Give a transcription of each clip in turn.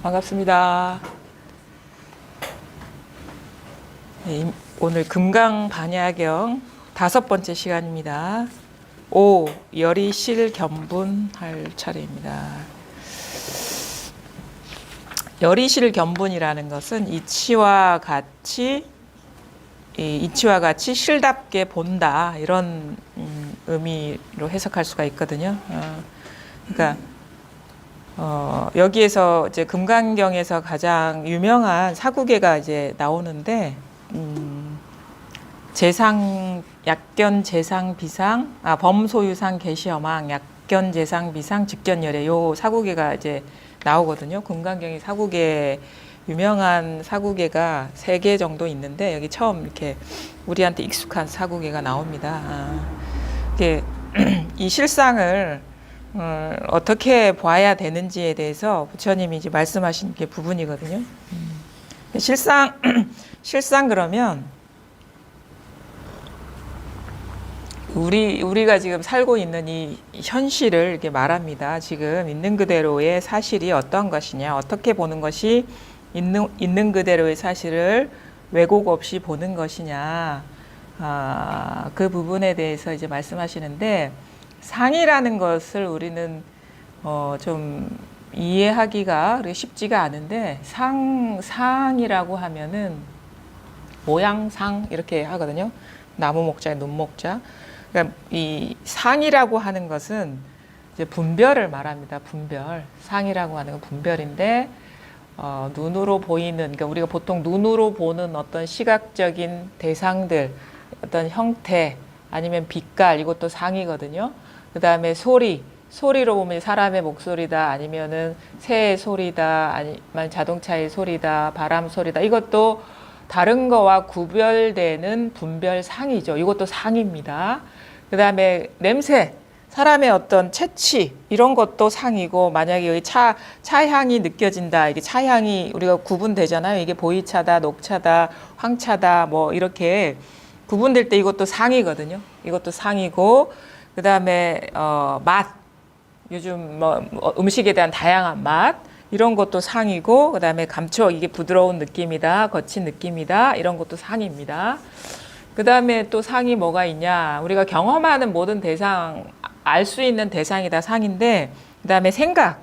반갑습니다. 네, 오늘 금강반야경 5번째 시간입니다. 열이실견분할 차례입니다. 열이실견분이라는 것은 이치와 같이 실답게 본다, 이런 의미로 해석할 수가 있거든요. 그러니까 여기에서 이제 금강경에서 가장 유명한 사구계가 이제 나오는데, 약견, 재상, 비상, 범소유상, 계시엄왕, 약견, 재상, 비상, 직견열애, 요 사구계가 이제 나오거든요. 금강경이 사구계, 유명한 사구계가 3개 정도 있는데, 여기 처음 이렇게 우리한테 익숙한 사구계가 나옵니다. 이게 이 실상을 어떻게 봐야 되는지에 대해서 부처님이 이제 말씀하신 게 부분이거든요. 실상 그러면 우리가 지금 살고 있는 이 현실을 이렇게 말합니다. 지금 있는 그대로의 사실이 어떤 것이냐, 어떻게 보는 것이 있는 그대로의 사실을 왜곡 없이 보는 것이냐, 그 부분에 대해서 이제 말씀하시는데, 상이라는 것을 우리는 좀 이해하기가 쉽지가 않은데, 상이라고 하면은 모양상 이렇게 하거든요. 나무 목자에 눈 목자. 그러니까 이 상이라고 하는 것은 이제 분별을 말합니다. 분별. 상이라고 하는 건 분별인데, 눈으로 보이는, 그러니까 우리가 보통 눈으로 보는 어떤 시각적인 대상들, 어떤 형태, 아니면 빛깔, 이것도 상이거든요. 그 다음에 소리로 보면 사람의 목소리다, 아니면은 새의 소리다, 아니면 자동차의 소리다, 바람 소리다, 이것도 다른 거와 구별되는 분별상이죠. 이것도 상입니다. 그 다음에 냄새, 사람의 어떤 채취, 이런 것도 상이고, 만약에 여기 차향이 느껴진다, 이게 차향이 우리가 구분되잖아요. 이게 보이차다, 녹차다, 황차다, 뭐 이렇게 구분될 때 이것도 상이거든요. 이것도 상이고, 그 다음에 맛, 요즘 뭐 음식에 대한 다양한 맛, 이런 것도 상이고, 그 다음에 감촉, 이게 부드러운 느낌이다, 거친 느낌이다, 이런 것도 상입니다. 그 다음에 또 상이 뭐가 있냐, 우리가 경험하는 모든 대상, 알 수 있는 대상이 다 상인데, 그 다음에 생각,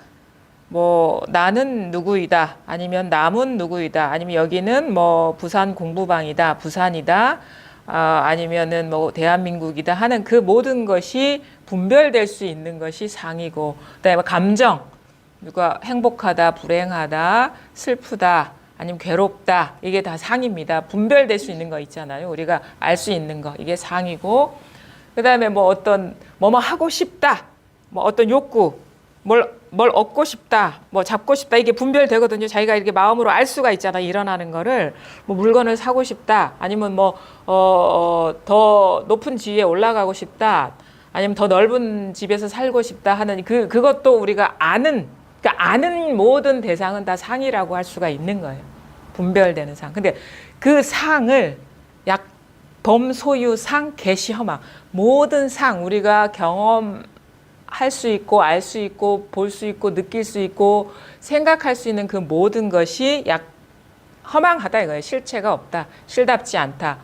뭐 나는 누구이다, 아니면 남은 누구이다, 아니면 여기는 뭐 부산 공부방이다, 부산이다, 아니면은 뭐 대한민국이다 하는 그 모든 것이 분별될 수 있는 것이 상이고, 그다음에 감정, 누가 행복하다, 불행하다, 슬프다, 아니면 괴롭다, 이게 다 상입니다. 분별될 수 있는 거 있잖아요. 우리가 알 수 있는 거, 이게 상이고, 그다음에 뭐 어떤 뭐뭐 하고 싶다, 뭐 어떤 욕구, 뭘 얻고 싶다, 뭐 잡고 싶다, 이게 분별되거든요. 자기가 이렇게 마음으로 알 수가 있잖아요. 일어나는 거를. 뭐 물건을 사고 싶다, 아니면 뭐 더 높은 지위에 올라가고 싶다, 아니면 더 넓은 집에서 살고 싶다 하는 그것도 우리가 그러니까 아는 모든 대상은 다 상이라고 할 수가 있는 거예요. 분별되는 상. 근데 그 상을 범소유상, 계시허망, 모든 상, 우리가 경험할 수 있고, 알 수 있고, 볼 수 있고, 느낄 수 있고, 생각할 수 있는 그 모든 것이 허망하다 이거예요. 실체가 없다, 실답지 않다.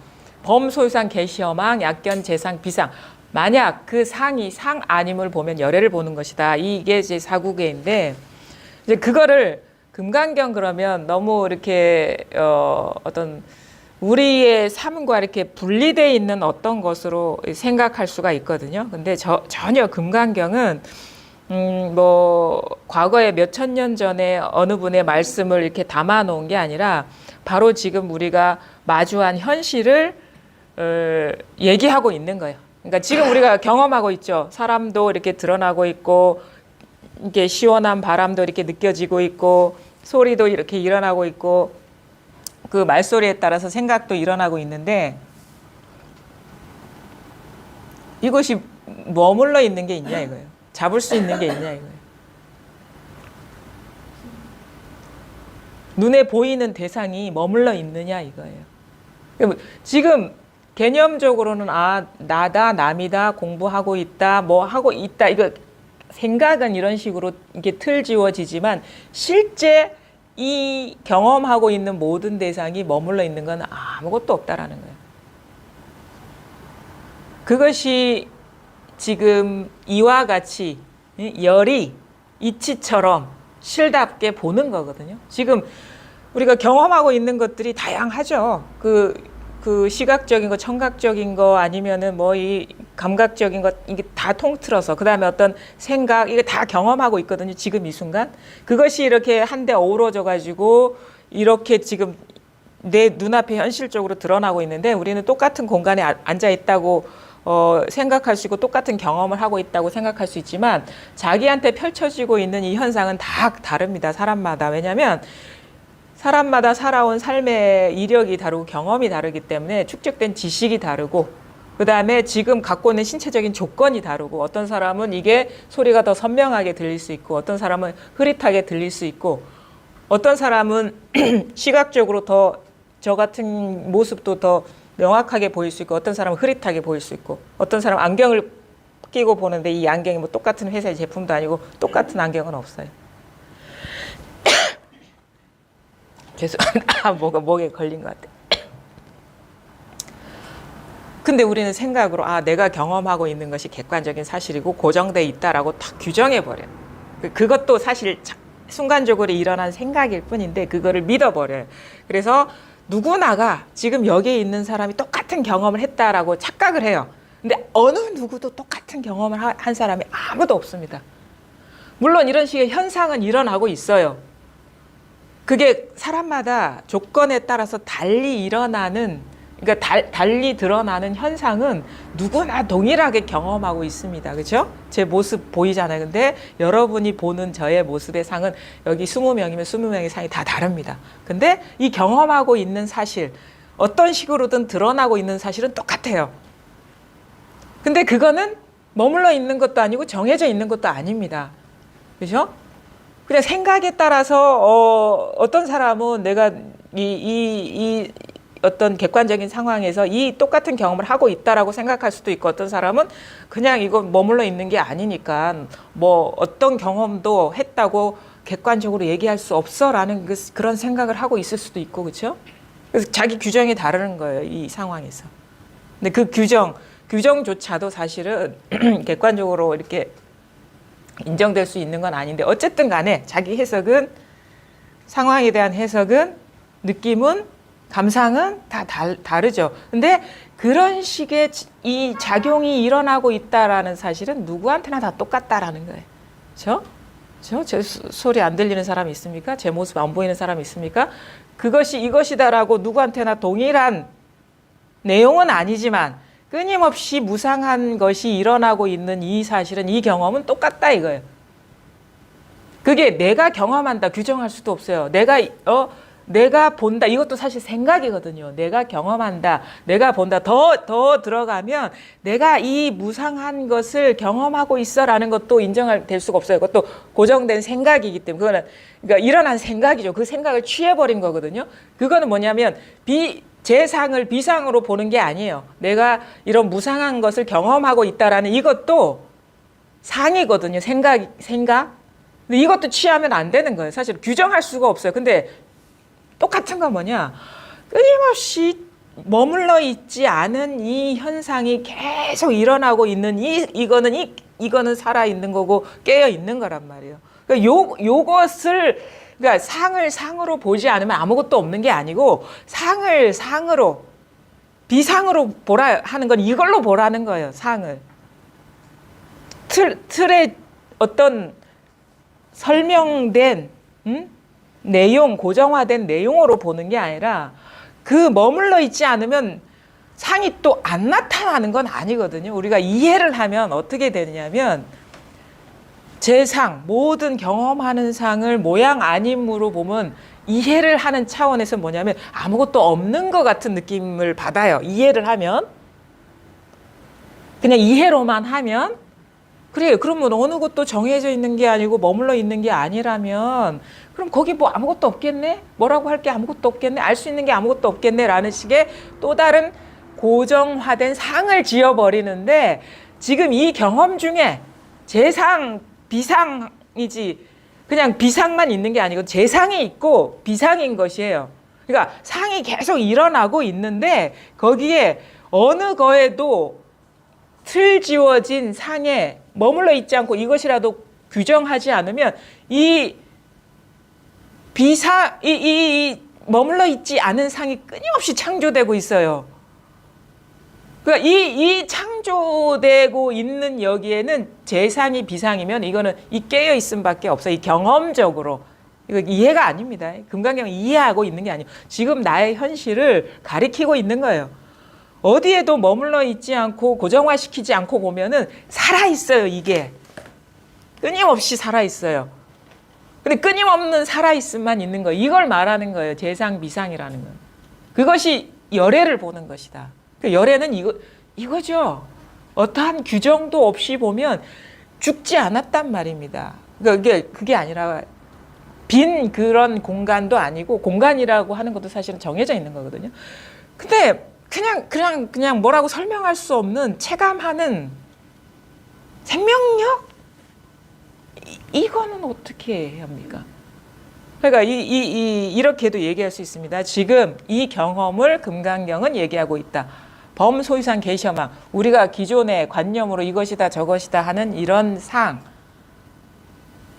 범소유상, 계시허망, 약견, 재상, 비상. 만약 그 상이 상 아님을 보면 열애를 보는 것이다. 이게 이제 사구계인데, 이제 그거를 금강경 그러면 너무 이렇게 어떤 우리의 삶과 이렇게 분리되어 있는 어떤 것으로 생각할 수가 있거든요. 근데 전혀 금강경은 뭐 과거에 몇천 년 전에 어느 분의 말씀을 이렇게 담아 놓은 게 아니라 바로 지금 우리가 마주한 현실을 얘기하고 있는 거예요. 그러니까 지금 우리가 경험하고 있죠. 사람도 이렇게 드러나고 있고, 이게 시원한 바람도 이렇게 느껴지고 있고, 소리도 이렇게 일어나고 있고, 그 말소리에 따라서 생각도 일어나고 있는데, 이것이 머물러 있는 게 있냐 이거예요. 잡을 수 있는 게 있냐 이거예요. 눈에 보이는 대상이 머물러 있느냐 이거예요. 지금 개념적으로는 나다, 남이다, 공부하고 있다, 뭐 하고 있다, 이거 생각은 이런 식으로 이게 틀 지워지지만, 실제 이 경험하고 있는 모든 대상이 머물러 있는 건 아무것도 없다라는 거예요. 그것이 지금 이와 같이 열이 이치처럼 실답게 보는 거거든요. 지금 우리가 경험하고 있는 것들이 다양하죠. 그 시각적인 거, 청각적인 거, 아니면은 뭐 이 감각적인 것, 이게 다 통틀어서, 그 다음에 어떤 생각, 이게 다 경험하고 있거든요. 지금 이 순간. 그것이 이렇게 한데 어우러져가지고, 이렇게 지금 내 눈앞에 현실적으로 드러나고 있는데, 우리는 똑같은 공간에 앉아 있다고 생각할 수 있고, 똑같은 경험을 하고 있다고 생각할 수 있지만, 자기한테 펼쳐지고 있는 이 현상은 다 다릅니다. 사람마다. 왜냐면, 사람마다 살아온 삶의 이력이 다르고 경험이 다르기 때문에 축적된 지식이 다르고, 그 다음에 지금 갖고 있는 신체적인 조건이 다르고, 어떤 사람은 이게 소리가 더 선명하게 들릴 수 있고, 어떤 사람은 흐릿하게 들릴 수 있고, 어떤 사람은 시각적으로 더 저 같은 모습도 더 명확하게 보일 수 있고, 어떤 사람은 흐릿하게 보일 수 있고, 어떤 사람은 안경을 끼고 보는데 이 안경이 뭐 똑같은 회사의 제품도 아니고 똑같은 안경은 없어요. 죄송합니다. 목에 걸린 것 같아요. 근데 우리는 생각으로 내가 경험하고 있는 것이 객관적인 사실이고 고정돼 있다라고 탁 규정해 버려요. 그것도 사실 순간적으로 일어난 생각일 뿐인데 그거를 믿어버려요. 그래서 누구나가 지금 여기에 있는 사람이 똑같은 경험을 했다라고 착각을 해요. 근데 어느 누구도 똑같은 경험을 한 사람이 아무도 없습니다. 물론 이런 식의 현상은 일어나고 있어요. 그게 사람마다 조건에 따라서 달리 일어나는, 그러니까 달리 드러나는 현상은 누구나 동일하게 경험하고 있습니다. 그렇죠? 제 모습 보이잖아요. 근데 여러분이 보는 저의 모습의 상은 여기 20명이면 20명의 상이 다 다릅니다. 근데 이 경험하고 있는 사실, 어떤 식으로든 드러나고 있는 사실은 똑같아요. 근데 그거는 머물러 있는 것도 아니고 정해져 있는 것도 아닙니다. 그렇죠? 그냥 생각에 따라서 어떤 사람은 내가 이 어떤 객관적인 상황에서 이 똑같은 경험을 하고 있다라고 생각할 수도 있고, 어떤 사람은 그냥 이거 머물러 있는 게 아니니까 뭐 어떤 경험도 했다고 객관적으로 얘기할 수 없어라는 그런 생각을 하고 있을 수도 있고, 그렇죠? 그래서 자기 규정이 다르는 거예요, 이 상황에서. 근데 그 규정조차도 사실은 객관적으로 이렇게 인정될 수 있는 건 아닌데, 어쨌든 간에 자기 해석은, 상황에 대한 해석은, 느낌은, 감상은 다 다르죠. 근데 그런 식의 이 작용이 일어나고 있다라는 사실은 누구한테나 다 똑같다라는 거예요. 그렇죠? 제 소리 안 들리는 사람 있습니까? 제 모습 안 보이는 사람 있습니까? 그것이 이것이다라고 누구한테나 동일한 내용은 아니지만 끊임없이 무상한 것이 일어나고 있는 이 사실은, 이 경험은 똑같다 이거예요. 그게 내가 경험한다 규정할 수도 없어요. 내가 본다, 이것도 사실 생각이거든요. 내가 경험한다, 내가 본다. 더 들어가면 내가 이 무상한 것을 경험하고 있어라는 것도 될 수가 없어요. 그것도 고정된 생각이기 때문에, 그거는 그러니까 일어난 생각이죠. 그 생각을 취해버린 거거든요. 그거는 뭐냐면 제상을 비상으로 보는 게 아니에요. 내가 이런 무상한 것을 경험하고 있다라는 이것도 상이거든요. 생각. 근데 이것도 취하면 안 되는 거예요. 사실 규정할 수가 없어요. 근데 똑같은 건 뭐냐? 끊임없이 머물러 있지 않은 이 현상이 계속 일어나고 있는 이거는 살아 있는 거고 깨어 있는 거란 말이에요. 그러니까 요것을, 그러니까 상을 상으로 보지 않으면 아무것도 없는 게 아니고, 상을 상으로, 비상으로 보라 하는 건 이걸로 보라는 거예요. 상을 틀에 어떤 설명된 내용, 고정화된 내용으로 보는 게 아니라, 그 머물러 있지 않으면 상이 또 안 나타나는 건 아니거든요. 우리가 이해를 하면 어떻게 되냐면, 제 상, 모든 경험하는 상을 모양 아님으로 보면 이해를 하는 차원에서 뭐냐면 아무것도 없는 것 같은 느낌을 받아요. 이해를 하면. 그냥 이해로만 하면. 그래요. 그러면 어느 것도 정해져 있는 게 아니고 머물러 있는 게 아니라면, 그럼 거기 뭐 아무것도 없겠네? 뭐라고 할 게 아무것도 없겠네? 알 수 있는 게 아무것도 없겠네? 라는 식의 또 다른 고정화된 상을 지어버리는데, 지금 이 경험 중에 제 상, 비상이지 그냥 비상만 있는 게 아니고 재상이 있고 비상인 것이에요. 그러니까 상이 계속 일어나고 있는데 거기에 어느 거에도 틀 지워진 상에 머물러 있지 않고 이것이라도 규정하지 않으면 이 머물러 있지 않은 상이 끊임없이 창조되고 있어요. 그러니까 이 창조되고 있는 여기에는 재상이 비상이면 이거는 이 깨어 있음밖에 없어요. 이 경험적으로 이거 이해가 아닙니다. 금강경은 이해하고 있는 게 아니에요. 지금 나의 현실을 가리키고 있는 거예요. 어디에도 머물러 있지 않고 고정화시키지 않고 보면은 살아 있어요. 이게 끊임없이 살아 있어요. 근데 끊임없는 살아 있음만 있는 거예요. 이걸 말하는 거예요. 재상 비상이라는 건. 그것이 열애를 보는 것이다. 열애는 이거죠. 어떠한 규정도 없이 보면 죽지 않았단 말입니다. 그러니까 그게 아니라 빈 그런 공간도 아니고 공간이라고 하는 것도 사실은 정해져 있는 거거든요. 근데 그냥 뭐라고 설명할 수 없는 체감하는 생명력? 이거는 어떻게 해야 합니까? 그러니까 이렇게도 얘기할 수 있습니다. 지금 이 경험을 금강경은 얘기하고 있다. 범소유상 계셔망, 우리가 기존의 관념으로 이것이다 저것이다 하는 이런 상,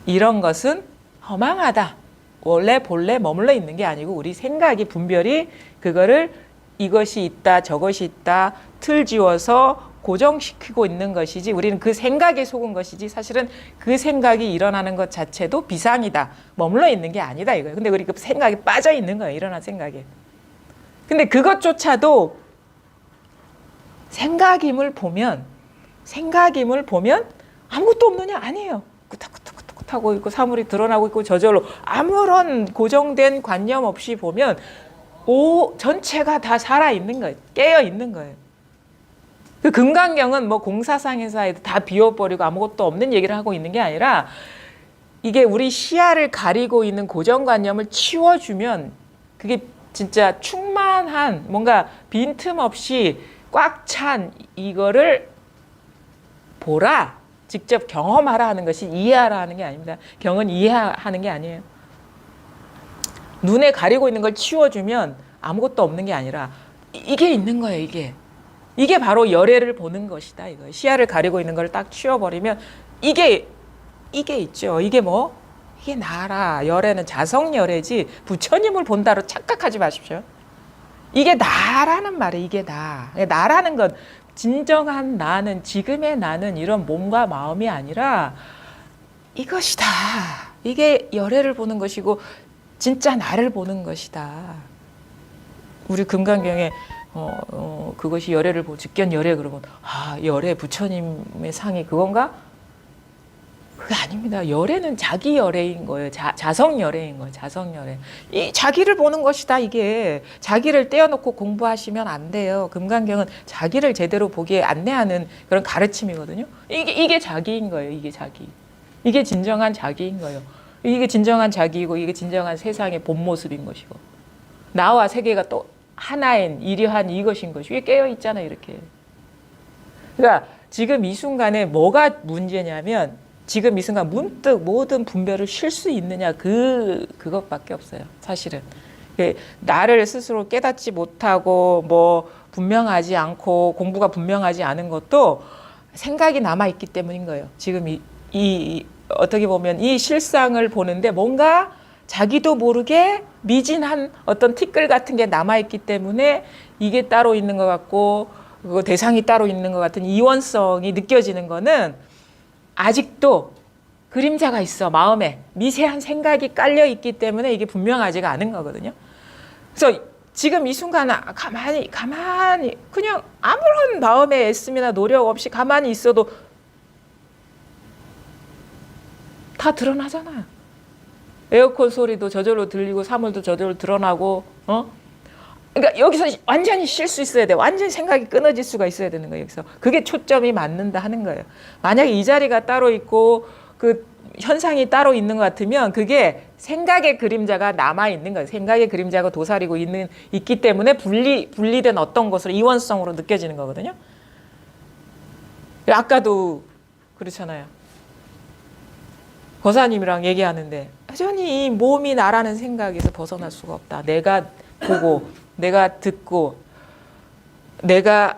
이런 것은 허망하다. 원래 본래 머물러 있는 게 아니고 우리 생각이 분별이 그거를 이것이 있다 저것이 있다 틀 지워서 고정시키고 있는 것이지 우리는 그 생각에 속은 것이지 사실은 그 생각이 일어나는 것 자체도 비상이다. 머물러 있는 게 아니다 이거예요. 근데 우리 그 생각에 빠져 있는 거예요. 일어난 생각에. 근데 그것조차도 생각임을 보면 아무것도 없느냐? 아니에요. 끄덕끄덕하고 있고 사물이 드러나고 있고 저절로 아무런 고정된 관념 없이 보면 전체가 다 살아있는 거예요. 깨어있는 거예요. 그 금강경은 뭐 공사상에서 다 비워버리고 아무것도 없는 얘기를 하고 있는 게 아니라 이게 우리 시야를 가리고 있는 고정관념을 치워주면 그게 진짜 충만한 뭔가 빈틈없이 꽉 찬 이거를 보라, 직접 경험하라 하는 것이 이해하라 하는 게 아닙니다. 경은 이해하는 게 아니에요. 눈에 가리고 있는 걸 치워주면 아무것도 없는 게 아니라 이게 있는 거예요. 이게 바로 열애를 보는 것이다. 이거 시야를 가리고 있는 걸 딱 치워버리면 이게 있죠. 이게 뭐? 이게 나라. 열애는 자성열애지 부처님을 본다로 착각하지 마십시오. 이게 나라는 말이에요. 이게 나. 나라는 건 진정한 나는 지금의 나는 이런 몸과 마음이 아니라 이것이다. 이게 열애를 보는 것이고 진짜 나를 보는 것이다. 우리 금강경에 그것이 열애를 보고 직견 열애 그러면 열애 부처님의 상이 그건가? 그게 아닙니다. 열애는 자기 열애인 거예요. 자성 열애인 거예요. 자성 열애. 이 자기를 보는 것이다. 이게 자기를 떼어놓고 공부하시면 안 돼요. 금강경은 자기를 제대로 보기에 안내하는 그런 가르침이거든요. 이게 자기인 거예요. 이게 자기. 이게 진정한 자기인 거예요. 이게 진정한 자기이고 이게 진정한 세상의 본 모습인 것이고 나와 세계가 또 하나인 일여한 이것인 것이 이게 깨어 있잖아요. 이렇게. 그러니까 지금 이 순간에 뭐가 문제냐면 지금 이 순간 문득 모든 분별을 쉴 수 있느냐 그것밖에 없어요. 사실은 나를 스스로 깨닫지 못하고 뭐 분명하지 않고 공부가 분명하지 않은 것도 생각이 남아 있기 때문인 거예요. 지금 이 어떻게 보면 이 실상을 보는데 뭔가 자기도 모르게 미진한 어떤 티끌 같은 게 남아 있기 때문에 이게 따로 있는 것 같고 그 대상이 따로 있는 것 같은 이원성이 느껴지는 거는 아직도 그림자가 있어. 마음에 미세한 생각이 깔려 있기 때문에 이게 분명하지가 않은 거거든요. 그래서 지금 이 순간 가만히 그냥 아무런 마음의 애씀이나 노력 없이 가만히 있어도 다 드러나잖아요. 에어컨 소리도 저절로 들리고 사물도 저절로 드러나고 그러니까 여기서 완전히 쉴 수 있어야 돼. 완전히 생각이 끊어질 수가 있어야 되는 거예요. 여기서 그게 초점이 맞는다 하는 거예요. 만약에 이 자리가 따로 있고 그 현상이 따로 있는 것 같으면 그게 생각의 그림자가 남아 있는 거예요. 생각의 그림자가 도사리고 있기 때문에 분리된 어떤 것으로 이원성으로 느껴지는 거거든요. 아까도 그렇잖아요. 거사님이랑 얘기하는데 여전히 이 몸이 나라는 생각에서 벗어날 수가 없다. 내가 보고 내가 듣고 내가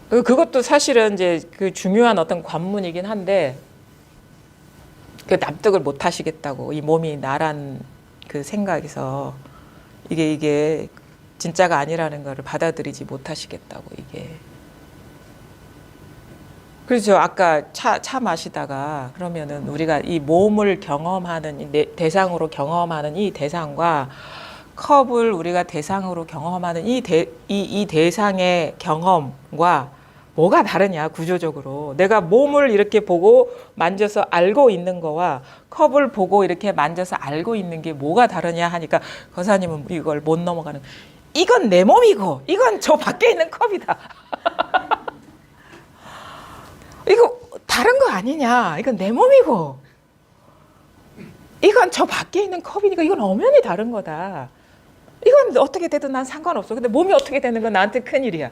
그것도 사실은 이제 그 중요한 어떤 관문이긴 한데 그 납득을 못 하시겠다고. 이 몸이 나란 그 생각에서 이게 진짜가 아니라는 거를 받아들이지 못하시겠다고. 이게 그렇죠. 아까 차 마시다가 그러면은 우리가 이 몸을 경험하는 대상으로 경험하는 이 대상과 컵을 우리가 대상으로 경험하는 이 대상의 경험과 뭐가 다르냐, 구조적으로. 내가 몸을 이렇게 보고 만져서 알고 있는 거와 컵을 보고 이렇게 만져서 알고 있는 게 뭐가 다르냐 하니까 거사님은 이걸 못 넘어가는. 이건 내 몸이고 이건 저 밖에 있는 컵이다. 이거 다른 거 아니냐. 이건 내 몸이고 이건 저 밖에 있는 컵이니까 이건 엄연히 다른 거다. 이건 어떻게 되든 난 상관없어. 근데 몸이 어떻게 되는 건 나한테 큰일이야.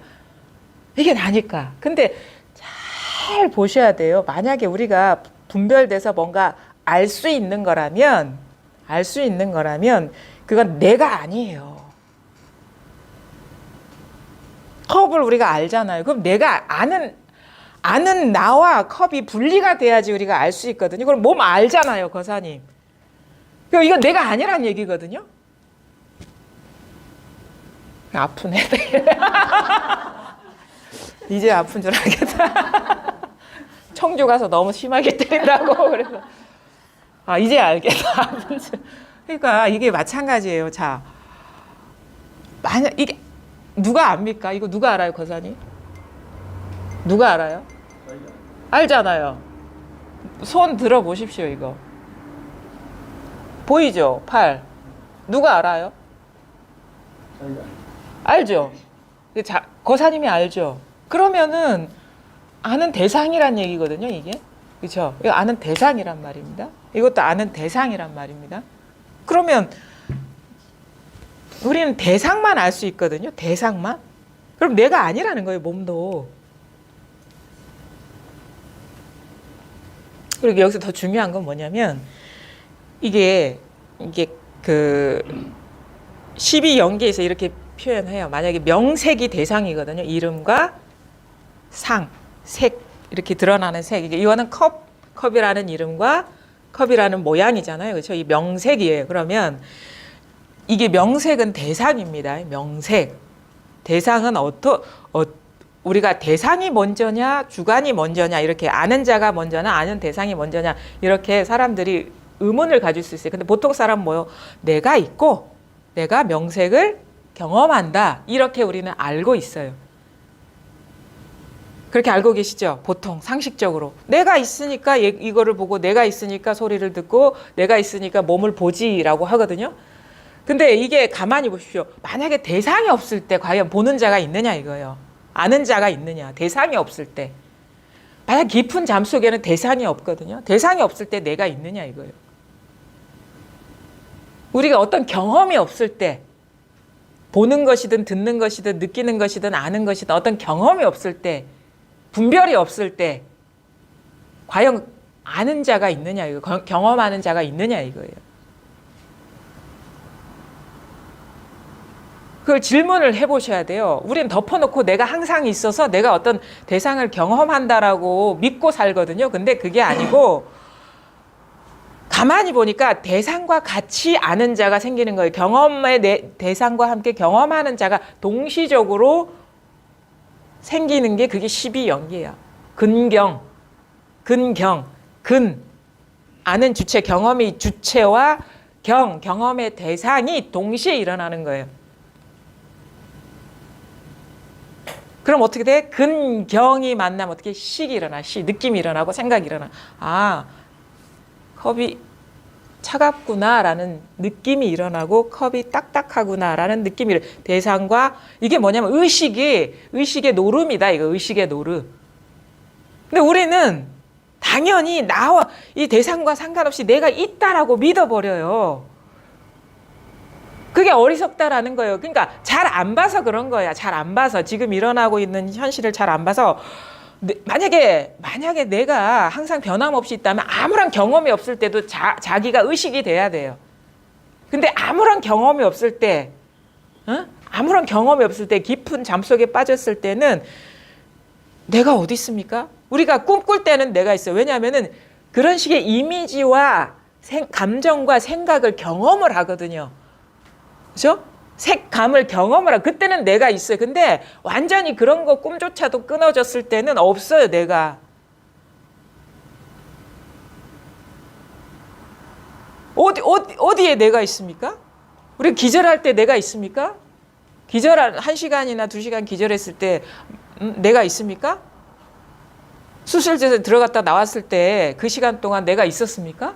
이게 나니까. 근데 잘 보셔야 돼요. 만약에 우리가 분별돼서 뭔가 알 수 있는 거라면 그건 내가 아니에요. 컵을 우리가 알잖아요. 그럼 내가 아는 나와 컵이 분리가 돼야지 우리가 알 수 있거든요. 그럼 몸 알잖아요, 거사님. 그럼 이건 내가 아니란 얘기거든요. 아프네. 이제 아픈 줄 알겠다. 청주 가서 너무 심하게 때린다고 그래서 이제 알겠다. 아픈 줄. 그러니까 이게 마찬가지예요. 자, 만약 이게 누가 압니까? 이거 누가 알아요, 거사님? 누가 알아요? 알잖아요. 손 들어 보십시오, 이거. 보이죠? 팔. 누가 알아요? 알죠? 자, 거사님이 알죠? 그러면은 아는 대상이란 얘기거든요, 이게. 그렇죠? 이거 아는 대상이란 말입니다. 이것도 아는 대상이란 말입니다. 그러면 우리는 대상만 알 수 있거든요. 대상만. 그럼 내가 아니라는 거예요, 몸도. 그리고 여기서 더 중요한 건 뭐냐면 이게 그 12연계에서 이렇게 표현해요. 만약에 명색이 대상이거든요. 이름과 상, 색 이렇게 드러나는 색. 이거는 컵이라는 이름과 컵이라는 모양이잖아요. 그렇죠? 이 명색이에요. 그러면 이게 명색은 대상입니다. 명색. 대상은 우리가 대상이 먼저냐, 주관이 먼저냐, 이렇게 아는 자가 먼저냐, 아는 대상이 먼저냐, 이렇게 사람들이 의문을 가질 수 있어요. 근데 보통 사람은 뭐요? 내가 있고, 내가 명색을 경험한다. 이렇게 우리는 알고 있어요. 그렇게 알고 계시죠? 보통 상식적으로. 내가 있으니까 이거를 보고, 내가 있으니까 소리를 듣고, 내가 있으니까 몸을 보지라고 하거든요. 근데 이게 가만히 보십시오. 만약에 대상이 없을 때 과연 보는 자가 있느냐 이거예요. 아는 자가 있느냐. 대상이 없을 때. 만약 깊은 잠 속에는 대상이 없거든요. 대상이 없을 때 내가 있느냐 이거예요. 우리가 어떤 경험이 없을 때 보는 것이든 듣는 것이든 느끼는 것이든 아는 것이든 어떤 경험이 없을 때 분별이 없을 때 과연 아는 자가 있느냐 이거 경험하는 자가 있느냐 이거예요. 그걸 질문을 해보셔야 돼요. 우리는 덮어놓고 내가 항상 있어서 내가 어떤 대상을 경험한다라고 믿고 살거든요. 근데 그게 아니고 가만히 보니까 대상과 같이 아는 자가 생기는 거예요. 경험의 대상과 함께 경험하는 자가 동시적으로 생기는 게 그게 12연계예요. 근, 아는 주체, 경험이 주체와 경험의 대상이 동시에 일어나는 거예요. 그럼 어떻게 돼? 근경이 만나면 어떻게 식이 일어나, 느낌이 일어나고 생각이 일어나. 컵이 차갑구나라는 느낌이 일어나고 컵이 딱딱하구나라는 느낌이 대상과 이게 뭐냐면 의식의 노름이다. 이거 의식의 노름. 근데 우리는 당연히 나와 이 대상과 상관없이 내가 있다라고 믿어버려요. 그게 어리석다라는 거예요. 그러니까 잘 안 봐서 그런 거야. 잘 안 봐서 지금 일어나고 있는 현실을 잘 안 봐서 만약에 내가 항상 변함없이 있다면 아무런 경험이 없을 때도 자기가 의식이 돼야 돼요. 근데 아무런 경험이 없을 때, 아무런 경험이 없을 때 깊은 잠속에 빠졌을 때는 내가 어디 있습니까? 우리가 꿈꿀 때는 내가 있어요. 왜냐하면은 그런 식의 이미지와 감정과 생각을 경험을 하거든요. 그렇죠? 색감을 경험을 하고 그때는 내가 있어요. 근데 완전히 그런 거 꿈조차도 끊어졌을 때는 없어요. 내가. 어디에 내가 있습니까? 우리 기절할 때 내가 있습니까? 1시간이나 2시간 기절했을 때 내가 있습니까? 수술실에 들어갔다 나왔을 때 그 시간 동안 내가 있었습니까?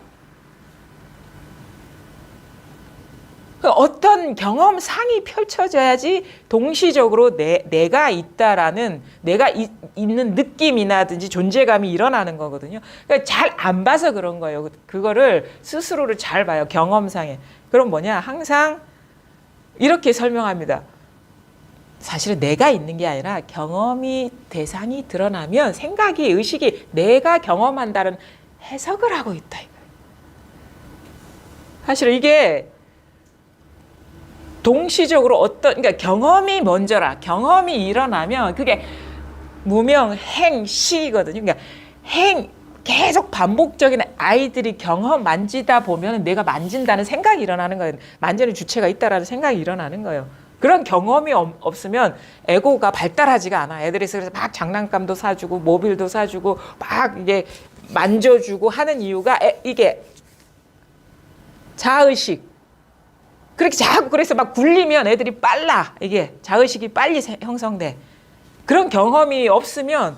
어떤 경험상이 펼쳐져야지 동시적으로 내가 있다라는 내가 있는 느낌이나든지 존재감이 일어나는 거거든요. 그러니까 잘 안 봐서 그런 거예요. 그거를 스스로를 잘 봐요. 경험상에. 그럼 뭐냐? 항상 이렇게 설명합니다. 사실은 내가 있는 게 아니라 경험이 대상이 드러나면 생각이 의식이 내가 경험한다는 해석을 하고 있다. 사실 이게 동시적으로 그러니까 경험이 먼저라. 경험이 일어나면 그게 무명, 행, 시거든요. 그러니까 계속 반복적인 아이들이 경험 만지다 보면 내가 만진다는 생각이 일어나는 거예요. 만지는 주체가 있다라는 생각이 일어나는 거예요. 그런 경험이 없으면 에고가 발달하지가 않아. 애들이 그래서 막 장난감도 사주고 모빌도 사주고 막 이게 만져주고 하는 이유가 이게 자의식. 그렇게 자꾸 그래서 막 굴리면 애들이 빨라. 이게 자의식이 빨리 형성돼. 그런 경험이 없으면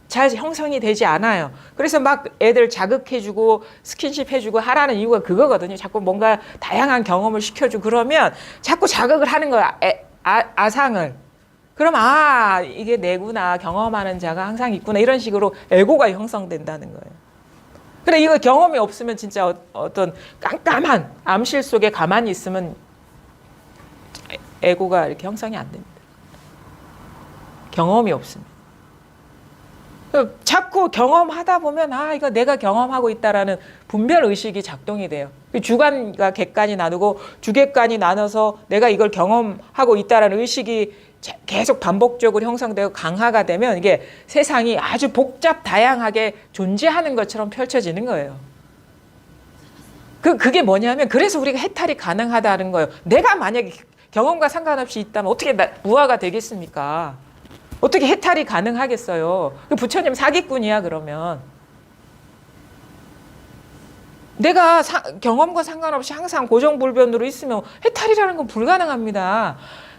잘 형성이 되지 않아요. 그래서 막 애들 자극해주고 스킨십 해주고 하라는 이유가 그거거든요. 자꾸 뭔가 다양한 경험을 시켜주고 그러면 자꾸 자극을 하는 거야. 아상을. 그럼 이게 내구나. 경험하는 자가 항상 있구나. 이런 식으로 에고가 형성된다는 거예요. 근데 이거 경험이 없으면 진짜 어떤 깜깜한 암실 속에 가만히 있으면 에고가 이렇게 형성이 안 됩니다. 경험이 없습니다. 자꾸 경험하다 보면 이거 내가 경험하고 있다라는 분별 의식이 작동이 돼요. 주관과 객관이 나누고 주객관이 나눠서 내가 이걸 경험하고 있다라는 의식이 계속 반복적으로 형성되고 강화가 되면 이게 세상이 아주 복잡 다양하게 존재하는 것처럼 펼쳐지는 거예요. 그게 뭐냐면 그래서 우리가 해탈이 가능하다는 거예요. 내가 만약에 경험과 상관없이 있다면 어떻게 무아가 되겠습니까? 어떻게 해탈이 가능하겠어요? 부처님 사기꾼이야 그러면. 내가 경험과 상관없이 항상 고정불변으로 있으면 해탈이라는 건 불가능합니다.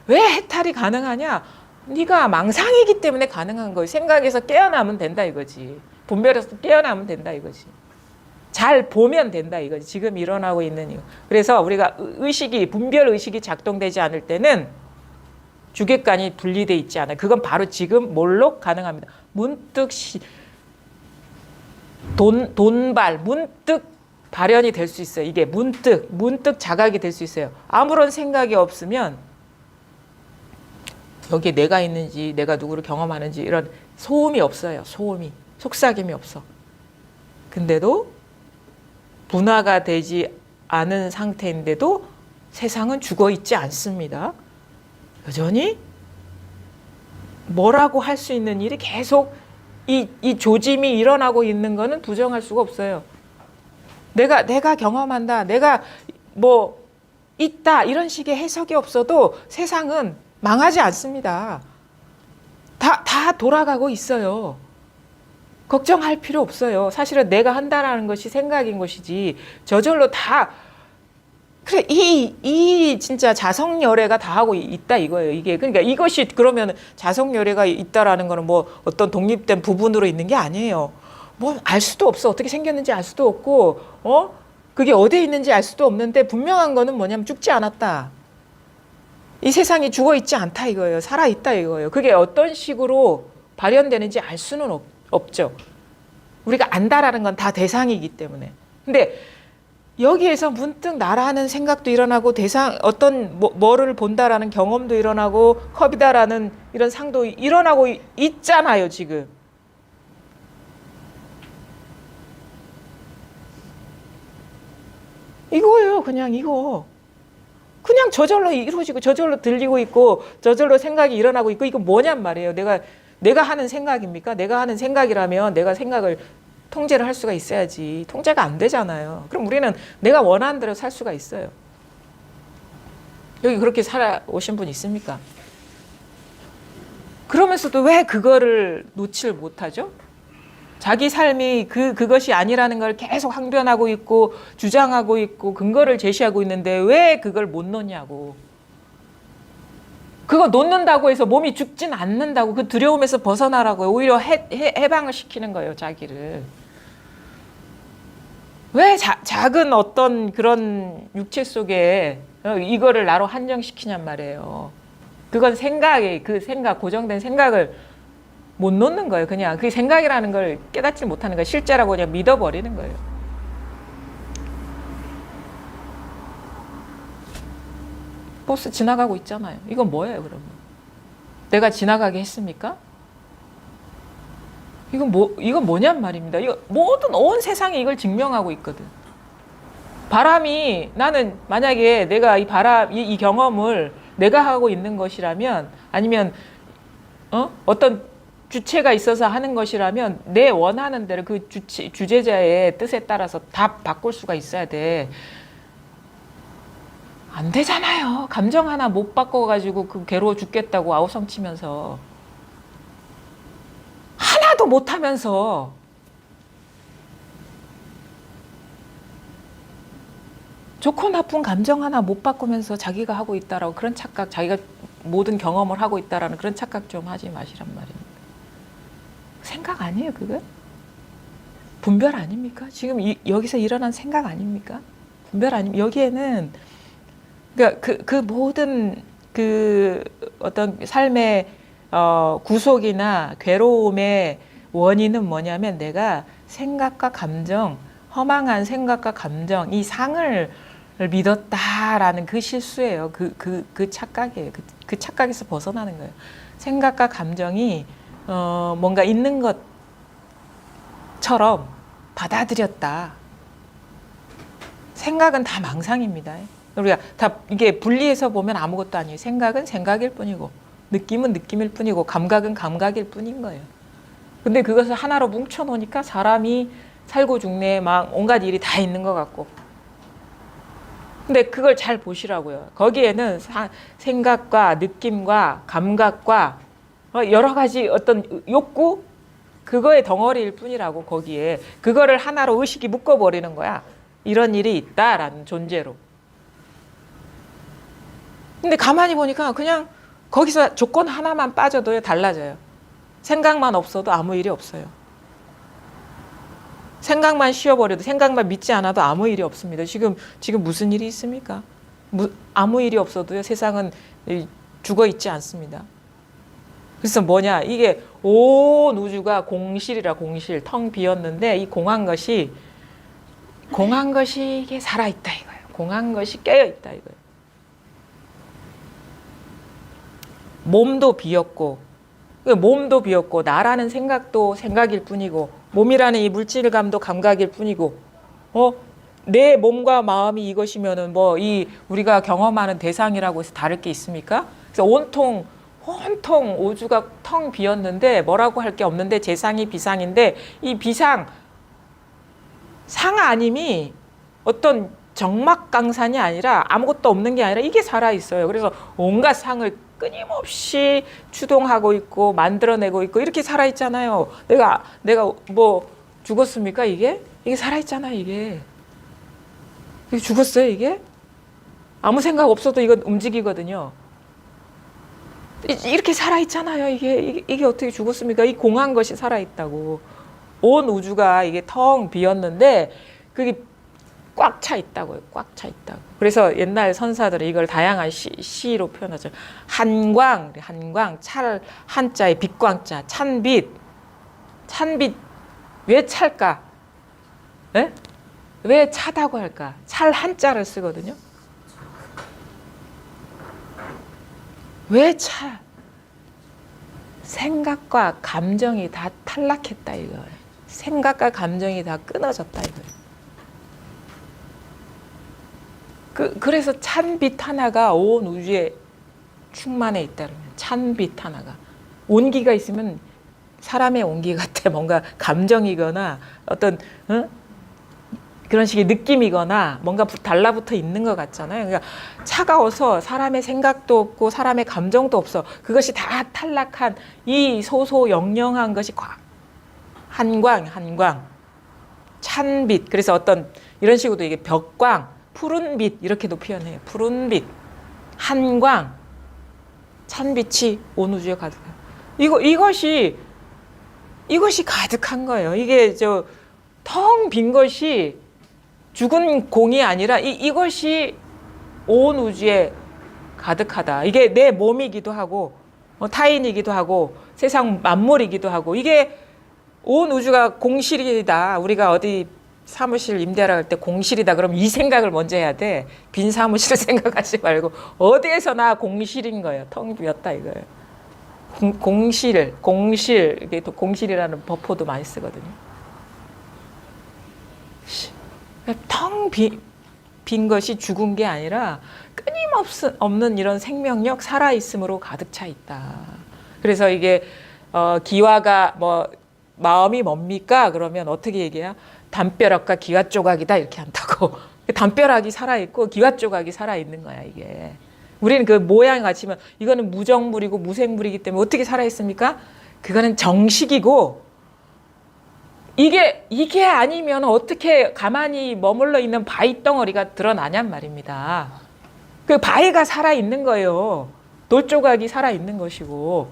왜 해탈이 가능하냐? 네가 망상이기 때문에 가능한 거예요. 생각에서 깨어나면 된다 이거지. 분별에서 깨어나면 된다 이거지. 잘 보면 된다 이거지. 지금 일어나고 있는 이거. 그래서 우리가 분별 의식이 작동되지 않을 때는 주객관이 분리돼 있지 않아요. 그건 바로 지금 뭘로 가능합니다. 문득 돈발 문득 발현이 될 수 있어요. 이게 문득 자각이 될 수 있어요. 아무런 생각이 없으면 여기에 내가 있는지 내가 누구를 경험하는지 이런 소음이 없어요. 속삭임이 없어. 근데도 분화가 되지 않은 상태인데도 세상은 죽어 있지 않습니다. 여전히 뭐라고 할 수 있는 일이 계속 이 조짐이 일어나고 있는 거는 부정할 수가 없어요. 내가 경험한다. 내가 뭐 있다. 이런 식의 해석이 없어도 세상은 망하지 않습니다. 다 돌아가고 있어요. 걱정할 필요 없어요. 사실은 내가 한다라는 것이 생각인 것이지 저절로 다 그래 이 진짜 자성열애가 다 하고 있다 이거예요. 이게 그러니까 이것이 그러면 자성열애가 있다라는 거는 뭐 어떤 독립된 부분으로 있는 게 아니에요. 뭐 알 수도 없어. 어떻게 생겼는지 알 수도 없고 그게 어디에 있는지 알 수도 없는데 분명한 거는 뭐냐면 죽지 않았다. 이 세상이 죽어 있지 않다 이거예요. 살아 있다 이거예요. 그게 어떤 식으로 발현되는지 알 수는 없죠. 우리가 안다라는 건 다 대상이기 때문에. 근데 여기에서 문득 나라는 생각도 일어나고 어떤 뭐를 본다라는 경험도 일어나고 컵이다라는 이런 상도 일어나고 있잖아요 지금. 이거예요. 그냥 이거. 그냥 저절로 이루어지고 저절로 들리고 있고 저절로 생각이 일어나고 있고 이거 뭐냔 말이에요. 내가 하는 생각입니까? 내가 하는 생각이라면 내가 생각을 통제를 할 수가 있어야지. 통제가 안 되잖아요. 그럼 우리는 내가 원하는 대로 살 수가 있어요. 여기 그렇게 살아오신 분 있습니까? 그러면서도 왜 그거를 놓지를 못하죠? 자기 삶이 그것이 아니라는 걸 계속 항변하고 있고 주장하고 있고 근거를 제시하고 있는데 왜 그걸 못 놓냐고. 그거 놓는다고 해서 몸이 죽진 않는다고. 그 두려움에서 벗어나라고요. 오히려 해방을 시키는 거예요, 자기를. 왜 작은 어떤 그런 육체 속에 이거를 나로 한정시키냔 말이에요. 그건 고정된 생각을 못 놓는 거예요. 그냥 그 생각이라는 걸 깨닫지 못하는 거예요. 실제라고 그냥 믿어버리는 거예요. 버스 지나가고 있잖아요. 이건 뭐예요, 그러면? 내가 지나가게 했습니까? 이건 뭐냔 말입니다. 이거 모든 온 세상이 이걸 증명하고 있거든. 바람이 나는 만약에 내가 이 경험을 내가 하고 있는 것이라면 아니면 어떤 주체가 있어서 하는 것이라면 내 원하는 대로 그 주제자의 뜻에 따라서 다 바꿀 수가 있어야 돼. 안 되잖아요. 감정 하나 못 바꿔가지고 그 괴로워 죽겠다고 아우성 치면서 하나도 못하면서 좋고 나쁜 감정 하나 못 바꾸면서 자기가 하고 있다라고 그런 착각, 자기가 모든 경험을 하고 있다라는 그런 착각 좀 하지 마시란 말입니다. 생각 아니에요, 그거? 분별 아닙니까? 지금 여기서 일어난 생각 아닙니까? 분별 아닙니까? 여기에는 그러니까 그 모든 그 어떤 삶의 구속이나 괴로움의 원인은 뭐냐면 내가 생각과 감정, 허망한 생각과 감정, 이 상을 믿었다라는 그 실수예요. 그 착각이에요. 그 착각에서 벗어나는 거예요. 생각과 감정이 뭔가 있는 것처럼 받아들였다. 생각은 다 망상입니다. 우리가 다 이게 분리해서 보면 아무것도 아니에요. 생각은 생각일 뿐이고 느낌은 느낌일 뿐이고 감각은 감각일 뿐인 거예요. 근데 그것을 하나로 뭉쳐 놓으니까 사람이 살고 죽네 막 온갖 일이 다 있는 것 같고. 근데 그걸 잘 보시라고요. 거기에는 생각과 느낌과 감각과 여러 가지 어떤 욕구 그거의 덩어리일 뿐이라고. 거기에 그거를 하나로 의식이 묶어버리는 거야. 이런 일이 있다라는 존재로. 근데 가만히 보니까 그냥 거기서 조건 하나만 빠져도 달라져요. 생각만 없어도 아무 일이 없어요. 생각만 쉬어버려도, 생각만 믿지 않아도 아무 일이 없습니다. 지금 무슨 일이 있습니까? 아무 일이 없어도요, 세상은 죽어 있지 않습니다. 그래서 뭐냐, 이게 온 우주가 공실이라, 공실, 텅 비었는데 이 공한 것이 이게 살아있다 이거예요. 공한 것이 깨어있다 이거예요. 몸도 비었고 나라는 생각도 생각일 뿐이고 몸이라는 이 물질감도 감각일 뿐이고 내 몸과 마음이 이것이면은 뭐 이 우리가 경험하는 대상이라고 해서 다를 게 있습니까? 그래서 온통 우주가 텅 비었는데 뭐라고 할 게 없는데 재상이 비상인데 이 비상 상 아님이 어떤 정막강산이 아니라 아무것도 없는 게 아니라 이게 살아있어요. 그래서 온갖 상을 끊임없이 추동하고 있고 만들어내고 있고 이렇게 살아있잖아요. 내가 뭐 죽었습니까? 이게 살아있잖아요. 이게 죽었어요. 이게 아무 생각 없어도 이건 움직이거든요. 이렇게 살아있잖아요. 이게 어떻게 죽었습니까? 이 공한 것이 살아있다고. 온 우주가 이게 텅 비었는데 그게 꽉 차 있다고요. 꽉 차 있다고. 그래서 옛날 선사들은 이걸 다양한 시로 표현하죠. 한광, 한자에 빛광자, 찬빛 왜 찰까? 네? 왜 차다고 할까? 찰 한자를 쓰거든요. 왜 차? 생각과 감정이 다 탈락했다 이거예요. 생각과 감정이 다 끊어졌다 이거예요. 그래서 찬빛 하나가 온 우주에 충만해 있다 그러면 찬빛 하나가 온기가 있으면 사람의 온기 같아. 뭔가 감정이거나 어떤 그런 식의 느낌이거나 뭔가 달라붙어 있는 것 같잖아요. 그러니까 차가워서 사람의 생각도 없고 사람의 감정도 없어. 그것이 다 탈락한 이 소소영영한 것이 한광, 찬빛. 그래서 어떤 이런 식으로도 이게 벽광, 푸른빛 이렇게도 표현해요. 푸른빛, 한광, 찬빛이 온 우주에 가득해요. 이것이 가득한 거예요. 이게 텅 빈 것이 죽은 공이 아니라 이것이 온 우주에 가득하다. 이게 내 몸이기도 하고 타인이기도 하고 세상 만물이기도 하고 이게 온 우주가 공실이다. 우리가 어디 사무실 임대하러 갈 때 공실이다. 그럼 이 생각을 먼저 해야 돼. 빈 사무실을 생각하지 말고 어디에서나 공실인 거예요. 텅 비었다 이거예요. 공실, 이게 또 공실이라는 버포도 많이 쓰거든요. 텅 빈 것이 죽은 게 아니라 끊임없는 이런 생명력, 살아있음으로 가득 차 있다. 그래서 이게 기와가 마음이 뭡니까? 그러면 어떻게 얘기해요? 담벼락과 기와 조각이다 이렇게 한다고. 담벼락이 살아있고 기와 조각이 살아있는 거야 이게. 우리는 그 모양이 같지만 이거는 무정물이고 무생물이기 때문에 어떻게 살아있습니까? 그거는 정식이고 이게 아니면 어떻게 가만히 머물러 있는 바위 덩어리가 드러나냔 말입니다. 그 바위가 살아있는 거예요. 돌조각이 살아있는 것이고.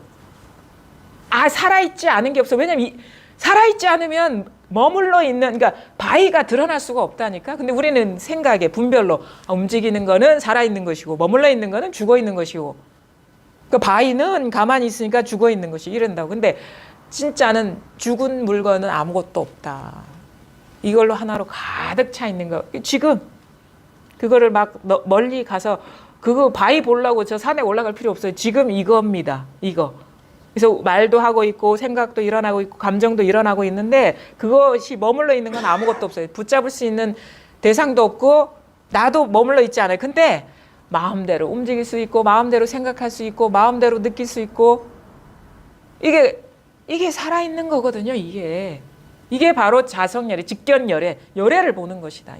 살아있지 않은 게 없어. 왜냐면 살아있지 않으면 머물러 있는, 그러니까 바위가 드러날 수가 없다니까. 근데 우리는 생각에 분별로 움직이는 거는 살아있는 것이고 머물러 있는 거는 죽어있는 것이고 그 바위는 가만히 있으니까 죽어있는 것이 이런다고. 근데 진짜는 죽은 물건은 아무것도 없다. 이걸로 하나로 가득 차 있는 거. 지금 그거를 막 멀리 가서 그거 바위 보려고 저 산에 올라갈 필요 없어요. 지금 이겁니다. 이거. 그래서 말도 하고 있고 생각도 일어나고 있고 감정도 일어나고 있는데 그것이 머물러 있는 건 아무것도 없어요. 붙잡을 수 있는 대상도 없고 나도 머물러 있지 않아요. 근데 마음대로 움직일 수 있고 마음대로 생각할 수 있고 마음대로 느낄 수 있고 이게 살아있는 거거든요. 이게 바로 자성열애, 직견열애, 열애를 보는 것이다.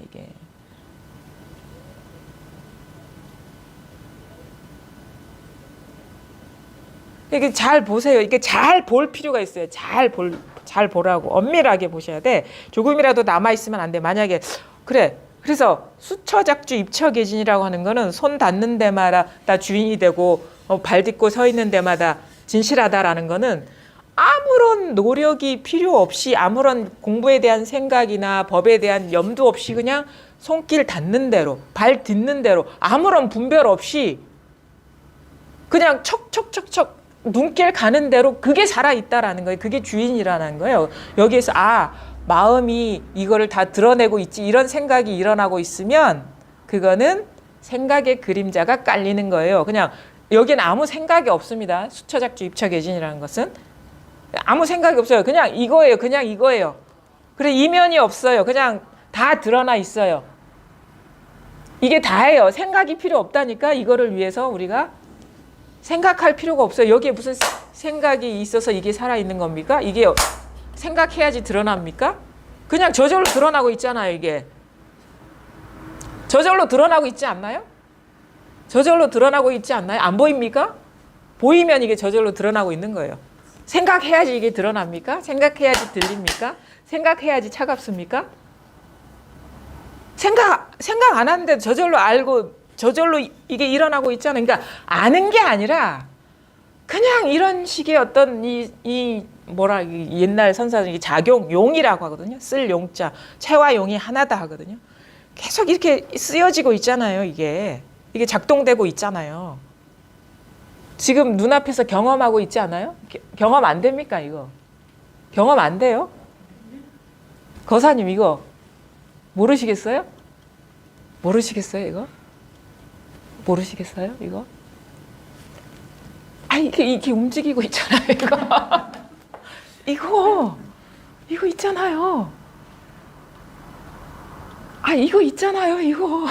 이게 잘 보세요. 이게 잘 볼 필요가 있어요. 잘 보라고 엄밀하게 보셔야 돼. 조금이라도 남아 있으면 안 돼. 만약에 그래서 수처작주 입처계진이라고 하는 거는 손 닿는 데마다 다 주인이 되고 발 딛고 서 있는 데마다 진실하다라는 거는 아무런 노력이 필요 없이 아무런 공부에 대한 생각이나 법에 대한 염두 없이 그냥 손길 닿는 대로 발 딛는 대로 아무런 분별 없이 그냥 척척척척 눈길 가는 대로 그게 살아있다라는 거예요. 그게 주인이라는 거예요. 여기에서 마음이 이거를 다 드러내고 있지 이런 생각이 일어나고 있으면 그거는 생각의 그림자가 깔리는 거예요. 그냥 여기는 아무 생각이 없습니다. 수처작주 입처계진이라는 것은 아무 생각이 없어요. 그냥 이거예요. 그래 이면이 없어요. 그냥 다 드러나 있어요. 이게 다예요. 생각이 필요 없다니까. 이거를 위해서 우리가 생각할 필요가 없어요. 여기에 무슨 생각이 있어서 이게 살아있는 겁니까? 이게 생각해야지 드러납니까? 그냥 저절로 드러나고 있잖아요. 이게 저절로 드러나고 있지 않나요? 저절로 드러나고 있지 않나요? 안 보입니까? 보이면 이게 저절로 드러나고 있는 거예요. 생각해야지 이게 드러납니까? 생각해야지 들립니까? 생각해야지 차갑습니까? 생각 안 하는데 저절로 알고 저절로 이게 일어나고 있잖아요. 그러니까 아는 게 아니라 그냥 이런 식의 어떤 옛날 선사들이 작용용이라고 하거든요. 쓸 용자, 체와 용이 하나다 하거든요. 계속 이렇게 쓰여지고 있잖아요. 이게 작동되고 있잖아요. 지금 눈앞에서 경험하고 있지 않아요? 경험 안 됩니까 이거? 경험 안 돼요? 거사님 이거 모르시겠어요? 모르시겠어요 이거? 모르시겠어요 이거? 이게 움직이고 있잖아요 이거 이거 있잖아요. 이거 있잖아요 이거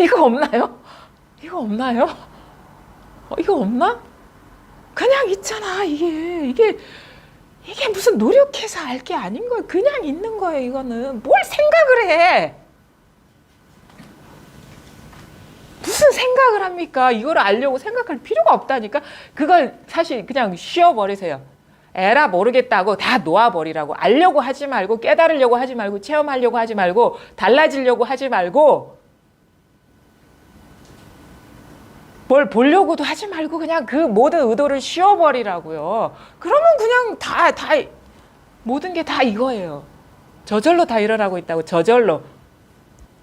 이거 없나요? 이거 없나요? 이거 없나? 그냥 있잖아. 이게 무슨 노력해서 알 게 아닌 거예요. 그냥 있는 거예요. 이거는 뭘 생각을 해? 무슨 생각을 합니까? 이걸 알려고 생각할 필요가 없다니까. 그걸 사실 그냥 쉬어버리세요. 에라 모르겠다고 다 놓아버리라고. 알려고 하지 말고, 깨달으려고 하지 말고, 체험하려고 하지 말고, 달라지려고 하지 말고, 뭘 보려고도 하지 말고 그냥 그 모든 의도를 쉬어버리라고요. 그러면 그냥 다 모든 게 다 이거예요. 저절로 다 일어나고 있다고.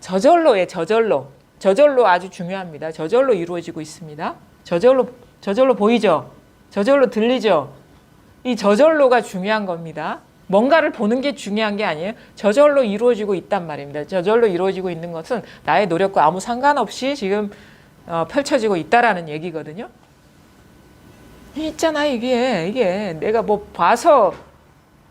저절로에 저절로 아주 중요합니다. 저절로 이루어지고 있습니다. 저절로 보이죠? 저절로 들리죠? 이 저절로가 중요한 겁니다. 뭔가를 보는 게 중요한 게 아니에요. 저절로 이루어지고 있단 말입니다. 저절로 이루어지고 있는 것은 나의 노력과 아무 상관없이 지금 펼쳐지고 있다라는 얘기거든요. 있잖아, 이게 내가 뭐 봐서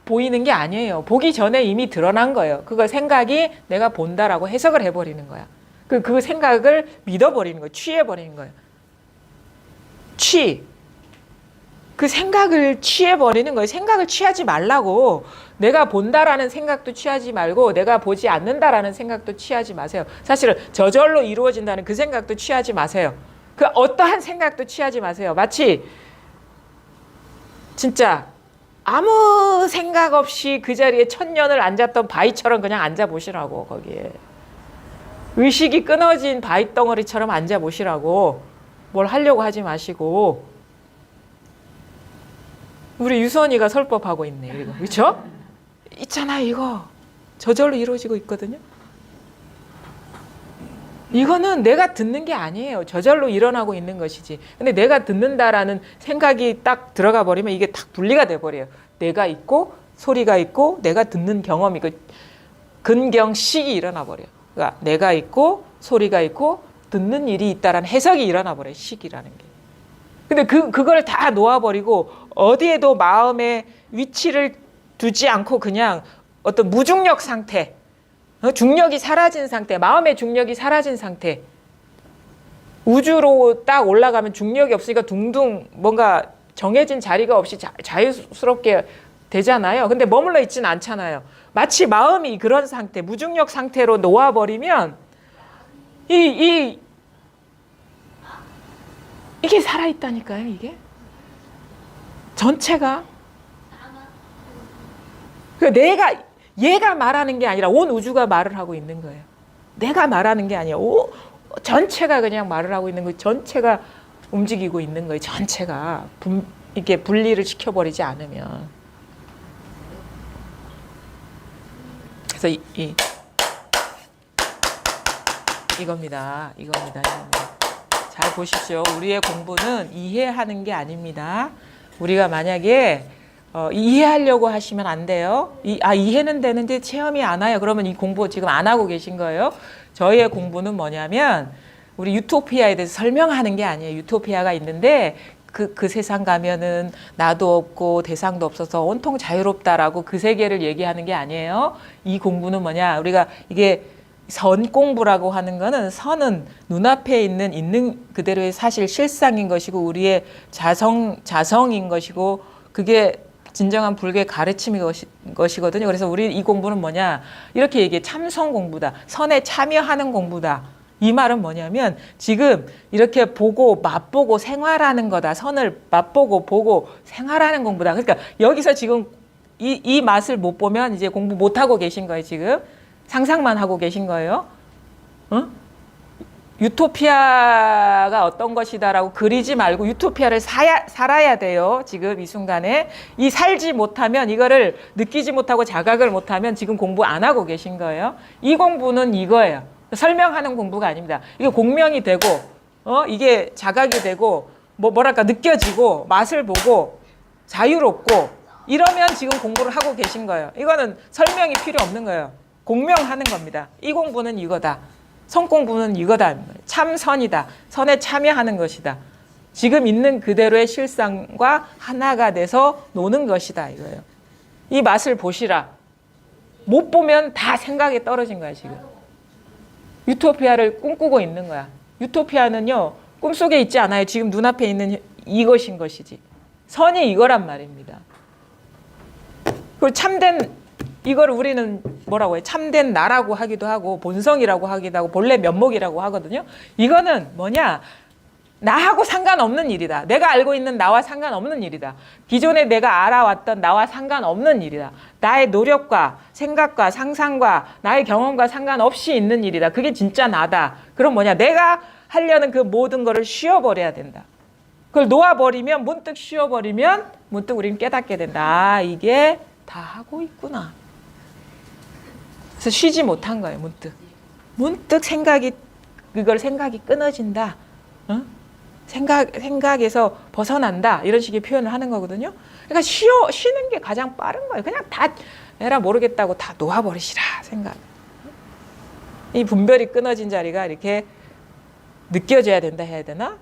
보이는 게 아니에요. 보기 전에 이미 드러난 거예요. 그거 생각이 내가 본다라고 해석을 해버리는 거야. 그 생각을 믿어버리는 거예요. 취해버리는 거예요. 그 생각을 취해버리는 거예요. 생각을 취하지 말라고. 내가 본다라는 생각도 취하지 말고 내가 보지 않는다라는 생각도 취하지 마세요. 사실은 저절로 이루어진다는 그 생각도 취하지 마세요. 그 어떠한 생각도 취하지 마세요. 마치 진짜 아무 생각 없이 그 자리에 천년을 앉았던 바위처럼 그냥 앉아보시라고. 거기에 의식이 끊어진 바위 덩어리처럼 앉아보시라고. 뭘 하려고 하지 마시고. 우리 유선이가 설법하고 있네. 이거 그렇죠? 있잖아, 이거 저절로 이루어지고 있거든요. 이거는 내가 듣는 게 아니에요. 저절로 일어나고 있는 것이지. 근데 내가 듣는다라는 생각이 딱 들어가 버리면 이게 딱 분리가 돼 버려요. 내가 있고 소리가 있고 내가 듣는 경험이 근경식이 일어나 버려요. 그러니까 내가 있고 소리가 있고 듣는 일이 있다라는 해석이 일어나 버려요. 식이라는 게. 근데 그걸 다 놓아버리고 어디에도 마음의 위치를 두지 않고 그냥 어떤 무중력 상태, 중력이 사라진 상태, 마음의 중력이 사라진 상태. 우주로 딱 올라가면 중력이 없으니까 둥둥 뭔가 정해진 자리가 없이 자유스럽게 되잖아요. 근데 머물러 있지는 않잖아요. 마치 마음이 그런 상태, 무중력 상태로 놓아버리면 이게 살아있다니까요. 이게 전체가. 그러니까 얘가 말하는 게 아니라 온 우주가 말을 하고 있는 거예요. 내가 말하는 게 아니야. 전체가 그냥 말을 하고 있는 거예요. 전체가 움직이고 있는 거예요. 전체가 이렇게 분리를 시켜버리지 않으면. 그래서 이겁니다. 잘 보십시오. 우리의 공부는 이해하는 게 아닙니다. 우리가 만약에 이해하려고 하시면 안 돼요. 이해는 되는데 체험이 안 와요. 그러면 이 공부 지금 안 하고 계신 거예요. 저희의 공부는 뭐냐면 우리 유토피아에 대해서 설명하는 게 아니에요. 유토피아가 있는데 그 세상 가면은 나도 없고 대상도 없어서 온통 자유롭다라고 그 세계를 얘기하는 게 아니에요. 이 공부는 뭐냐? 우리가 이게 선 공부라고 하는 거는 선은 눈앞에 있는 그대로의 사실 실상인 것이고 우리의 자성인 것이고 그게 진정한 불교의 가르침인 것이거든요. 그래서 우리 이 공부는 뭐냐? 이렇게 얘기해. 참선 공부다. 선에 참여하는 공부다. 이 말은 뭐냐면 지금 이렇게 보고 맛보고 생활하는 거다. 선을 맛보고 보고 생활하는 공부다. 그러니까 여기서 지금 이 맛을 못 보면 이제 공부 못 하고 계신 거예요. 지금 상상만 하고 계신 거예요. 응? 유토피아가 어떤 것이다라고 그리지 말고 유토피아를 살아야 돼요. 지금 이 순간에. 이 살지 못하면 이거를 느끼지 못하고 자각을 못하면 지금 공부 안 하고 계신 거예요. 이 공부는 이거예요. 설명하는 공부가 아닙니다. 이게 공명이 되고 이게 자각이 되고 뭐랄까 느껴지고 맛을 보고 자유롭고 이러면 지금 공부를 하고 계신 거예요. 이거는 설명이 필요 없는 거예요. 공명하는 겁니다. 이 공부는 이거다. 선 공부는 이거다. 참선이다. 선에 참여하는 것이다. 지금 있는 그대로의 실상과 하나가 돼서 노는 것이다. 이거예요. 이 맛을 보시라. 못 보면 다 생각에 떨어진 거야 지금. 유토피아를 꿈꾸고 있는 거야. 유토피아는요, 꿈속에 있지 않아요. 지금 눈앞에 있는 이것인 것이지. 선이 이거란 말입니다. 그리고 참된, 이걸 우리는 뭐라고 해? 참된 나라고 하기도 하고, 본성이라고 하기도 하고, 본래 면목이라고 하거든요. 이거는 뭐냐? 나하고 상관없는 일이다. 내가 알고 있는 나와 상관없는 일이다. 기존에 내가 알아왔던 나와 상관없는 일이다. 나의 노력과 생각과 상상과 나의 경험과 상관없이 있는 일이다. 그게 진짜 나다. 그럼 뭐냐? 내가 하려는 그 모든 거를 쉬어버려야 된다. 그걸 놓아버리면, 문득 쉬어버리면 문득 우리는 깨닫게 된다. 아, 이게 다 하고 있구나. 그래서 쉬지 못한 거예요. 문득 생각이, 그걸 생각이 끊어진다. 응? 생각에서 벗어난다. 이런 식의 표현을 하는 거거든요. 그러니까 쉬는 게 가장 빠른 거예요. 그냥 다 에라 모르겠다고 다 놓아버리시라 생각. 이 분별이 끊어진 자리가 이렇게 느껴져야 된다 해야 되나?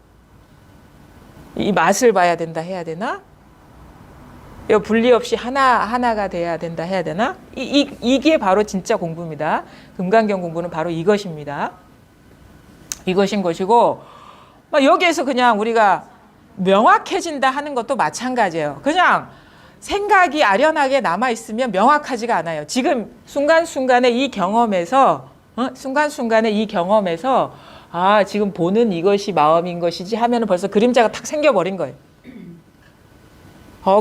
이 맛을 봐야 된다 해야 되나? 이 분리 없이 하나가 돼야 된다 해야 되나? 이게 바로 진짜 공부입니다. 금강경 공부는 바로 이것입니다. 이것인 것이고, 여기에서 그냥 우리가 명확해진다 하는 것도 마찬가지예요. 그냥 생각이 아련하게 남아있으면 명확하지가 않아요. 지금 순간순간에 이 경험에서, 아, 지금 보는 이것이 마음인 것이지 하면은 벌써 그림자가 탁 생겨버린 거예요.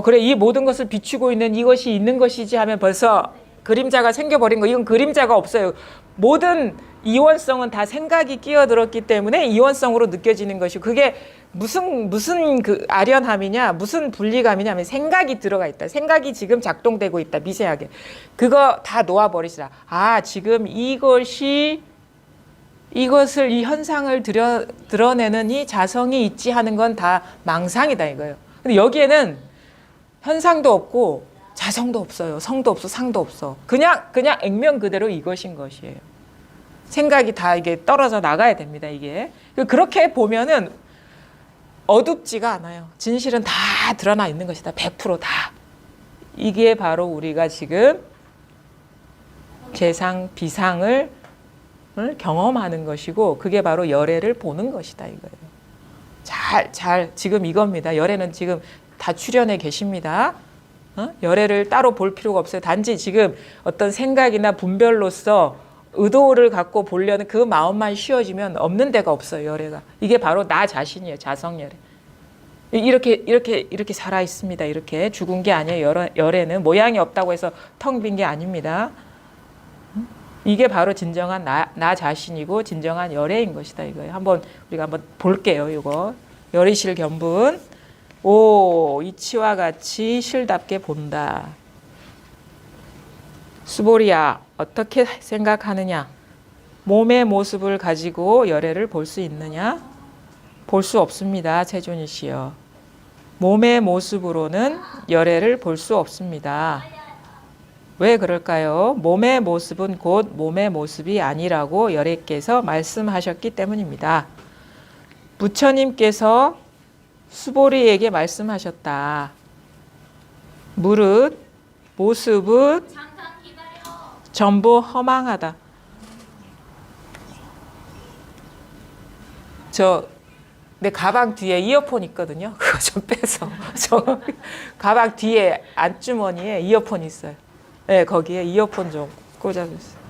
그래, 이 모든 것을 비추고 있는 이것이 있는 것이지 하면 벌써 그림자가 생겨버린 거. 이건 그림자가 없어요. 모든 이원성은 다 생각이 끼어들었기 때문에 이원성으로 느껴지는 것이고, 그게 무슨 그 아련함이냐, 무슨 분리감이냐면 생각이 들어가 있다. 생각이 지금 작동되고 있다. 미세하게. 그거 다 놓아버리시라. 아, 지금 이것을 이 현상을 드러내는 이 자성이 있지 하는 건 다 망상이다 이거예요. 근데 여기에는 현상도 없고 자성도 없어요. 성도 없어, 상도 없어. 그냥 액면 그대로 이것인 것이에요. 생각이 다 이게 떨어져 나가야 됩니다, 이게. 그렇게 보면은 어둡지가 않아요. 진실은 다 드러나 있는 것이다. 100% 다. 이게 바로 우리가 지금 재상, 비상을 경험하는 것이고, 그게 바로 열애를 보는 것이다, 이거예요. 지금 이겁니다. 열애는 지금 다 출현해 계십니다. 열애를 따로 볼 필요가 없어요. 단지 지금 어떤 생각이나 분별로서 의도를 갖고 보려는 그 마음만 쉬어지면 없는 데가 없어요, 열애가. 이게 바로 나 자신이에요, 자성열애. 이렇게 살아 있습니다. 이렇게 죽은 게 아니에요. 열애는 모양이 없다고 해서 텅 빈 게 아닙니다. 이게 바로 진정한 나 자신이고 진정한 열애인 것이다, 이거예요. 우리가 한번 볼게요, 이거. 열의실 견분. 이치와 같이 실답게 본다. 수보리야, 어떻게 생각하느냐? 몸의 모습을 가지고 열애를 볼 수 있느냐? 볼 수 없습니다, 최준희씨요. 몸의 모습으로는 열애를 볼 수 없습니다. 왜 그럴까요? 몸의 모습은 곧 몸의 모습이 아니라고 열애께서 말씀하셨기 때문입니다. 부처님께서 수보리에게 말씀하셨다. 무릇 모습은 전부 허망하다. 내 가방 뒤에 이어폰 있거든요. 그거 좀 빼서. 가방 뒤에 안주머니에 이어폰 있어요. 네, 거기에 이어폰 좀 꽂아주세요.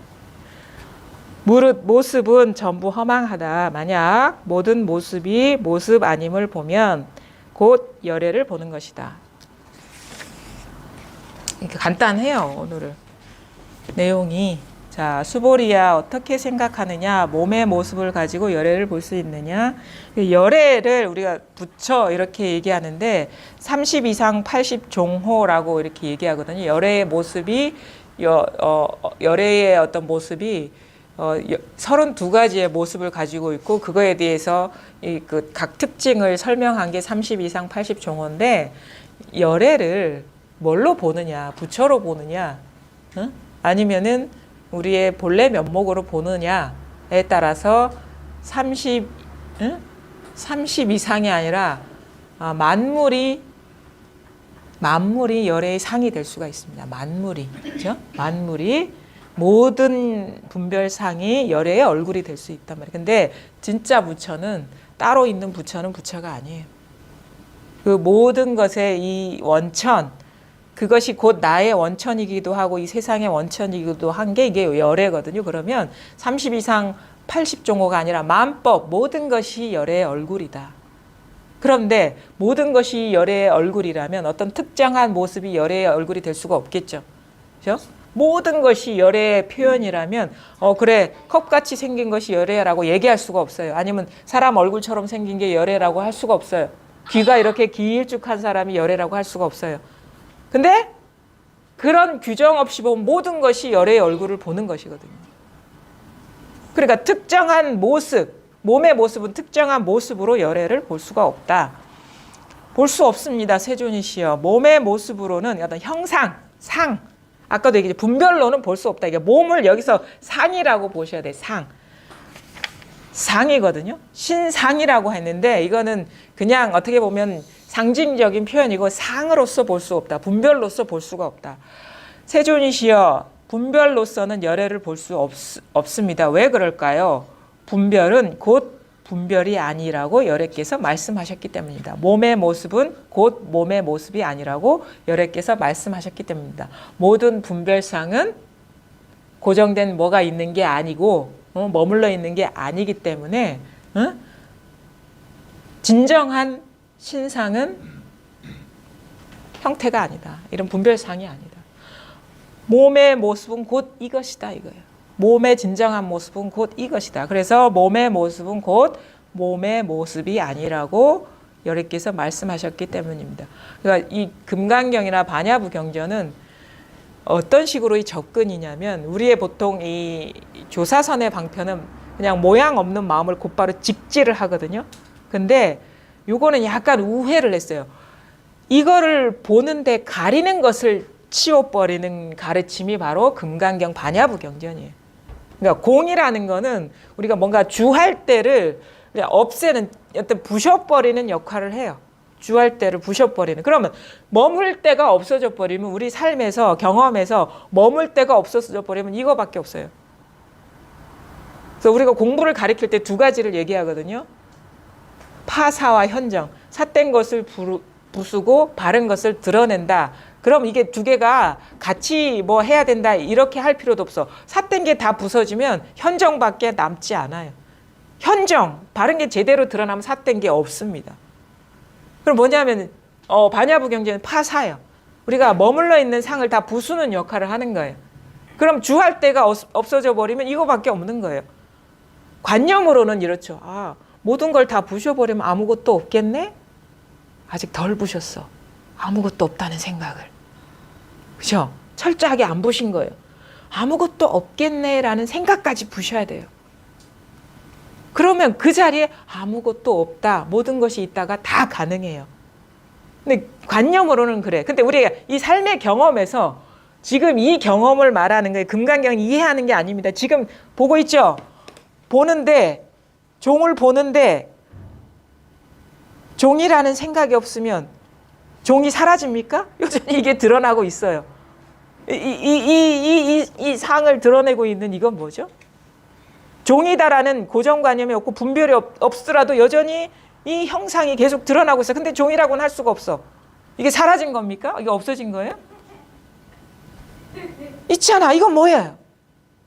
무릇 모습은 전부 허망하다. 만약 모든 모습이 모습 아님을 보면 곧 열애를 보는 것이다. 간단해요, 오늘은. 내용이. 자, 수보리야, 어떻게 생각하느냐? 몸의 모습을 가지고 열애를 볼 수 있느냐? 열애를 우리가 부처 이렇게 얘기하는데 30 이상 80 종호라고 이렇게 얘기하거든요. 열애의 모습이 열애의 어떤 모습이 32가지의 모습을 가지고 있고, 그거에 대해서 각 특징을 설명한 게 30 이상 80 종호인데, 열애를 뭘로 보느냐? 부처로 보느냐? 아니면은 우리의 본래 면목으로 보느냐에 따라서 30 이상이 아니라 만물이 열애의 상이 될 수가 있습니다. 만물이. 그죠? 만물이 모든 분별상이 열애의 얼굴이 될 수 있단 말이에요. 근데 진짜 부처는 따로 있는 부처는 부처가 아니에요. 그 모든 것의 이 원천, 그것이 곧 나의 원천이기도 하고 이 세상의 원천이기도 한 게 이게 열애거든요. 그러면 30 이상 80종호가 아니라 만법, 모든 것이 열애의 얼굴이다. 그런데 모든 것이 열애의 얼굴이라면 어떤 특정한 모습이 열애의 얼굴이 될 수가 없겠죠. 그렇죠? 모든 것이 열애의 표현이라면 그래, 컵같이 생긴 것이 열애라고 얘기할 수가 없어요. 아니면 사람 얼굴처럼 생긴 게 열애라고 할 수가 없어요. 귀가 이렇게 길쭉한 사람이 열애라고 할 수가 없어요. 근데 그런 규정 없이 보면 모든 것이 열애의 얼굴을 보는 것이거든요. 그러니까 특정한 모습, 몸의 모습은 특정한 모습으로 열애를 볼 수가 없다. 볼 수 없습니다. 세존이시여. 몸의 모습으로는 어떤 형상, 상, 아까도 얘기했죠. 분별로는 볼 수 없다. 이게 몸을 여기서 상이라고 보셔야 돼. 상. 상이거든요. 신상이라고 했는데 이거는 그냥 어떻게 보면 상징적인 표현이고 상으로서 볼 수 없다. 분별로서 볼 수가 없다. 세존이시여, 분별로서는 열애를 볼 수 없습니다. 왜 그럴까요? 분별은 곧 분별이 아니라고 열애께서 말씀하셨기 때문입니다. 몸의 모습은 곧 몸의 모습이 아니라고 열애께서 말씀하셨기 때문입니다. 모든 분별상은 고정된 뭐가 있는 게 아니고 머물러 있는 게 아니기 때문에 진정한 신상은 형태가 아니다. 이런 분별상이 아니다. 몸의 모습은 곧 이것이다 이거예요. 몸의 진정한 모습은 곧 이것이다. 그래서 몸의 모습은 곧 몸의 모습이 아니라고 열애께서 말씀하셨기 때문입니다. 그러니까 이 금강경이나 반야부경전은 어떤 식으로 이 접근이냐면 우리의 보통 이 조사선의 방편은 그냥 모양 없는 마음을 곧바로 직지를 하거든요. 근데 요거는 약간 우회를 했어요. 이거를 보는데 가리는 것을 치워버리는 가르침이 바로 금강경 반야부경전이에요. 그러니까 공이라는 거는 우리가 뭔가 주할 때를 그냥 없애는, 어떤 부셔버리는 역할을 해요. 주할 때를 부셔버리는. 그러면 머물 때가 없어져 버리면 우리 삶에서 경험에서 머물 때가 없어져 버리면 이거밖에 없어요. 그래서 우리가 공부를 가르칠 때 두 가지를 얘기하거든요. 파사와 현정. 삿된 것을 부수고 바른 것을 드러낸다. 그럼 이게 두 개가 같이 뭐 해야 된다 이렇게 할 필요도 없어. 삿된 게 다 부서지면 현정밖에 남지 않아요. 현정, 바른 게 제대로 드러나면 삿된 게 없습니다. 그럼 뭐냐면 반야부경전은 파사예요. 우리가 머물러 있는 상을 다 부수는 역할을 하는 거예요. 그럼 주할 때가 없어져 버리면 이거밖에 없는 거예요. 관념으로는 이렇죠. 아, 모든 걸 다 부셔버리면 아무것도 없겠네? 아직 덜 부셨어. 아무것도 없다는 생각을. 그죠? 철저하게 안 부신 거예요. 아무것도 없겠네라는 생각까지 부셔야 돼요. 그러면 그 자리에 아무것도 없다, 모든 것이 있다가 다 가능해요. 근데 관념으로는 그래. 근데 우리가 이 삶의 경험에서 지금 이 경험을 말하는 거예요. 금강경 이해하는 게 아닙니다. 지금 보고 있죠? 보는데, 종을 보는데 종이라는 생각이 없으면 종이 사라집니까? 여전히 이게 드러나고 있어요. 이 상을 드러내고 있는 이건 뭐죠? 종이다라는 고정관념이 없고 분별이 없더라도 여전히 이 형상이 계속 드러나고 있어요. 근데 종이라고는 할 수가 없어. 이게 사라진 겁니까? 이게 없어진 거예요? 있잖아. 이건 뭐예요?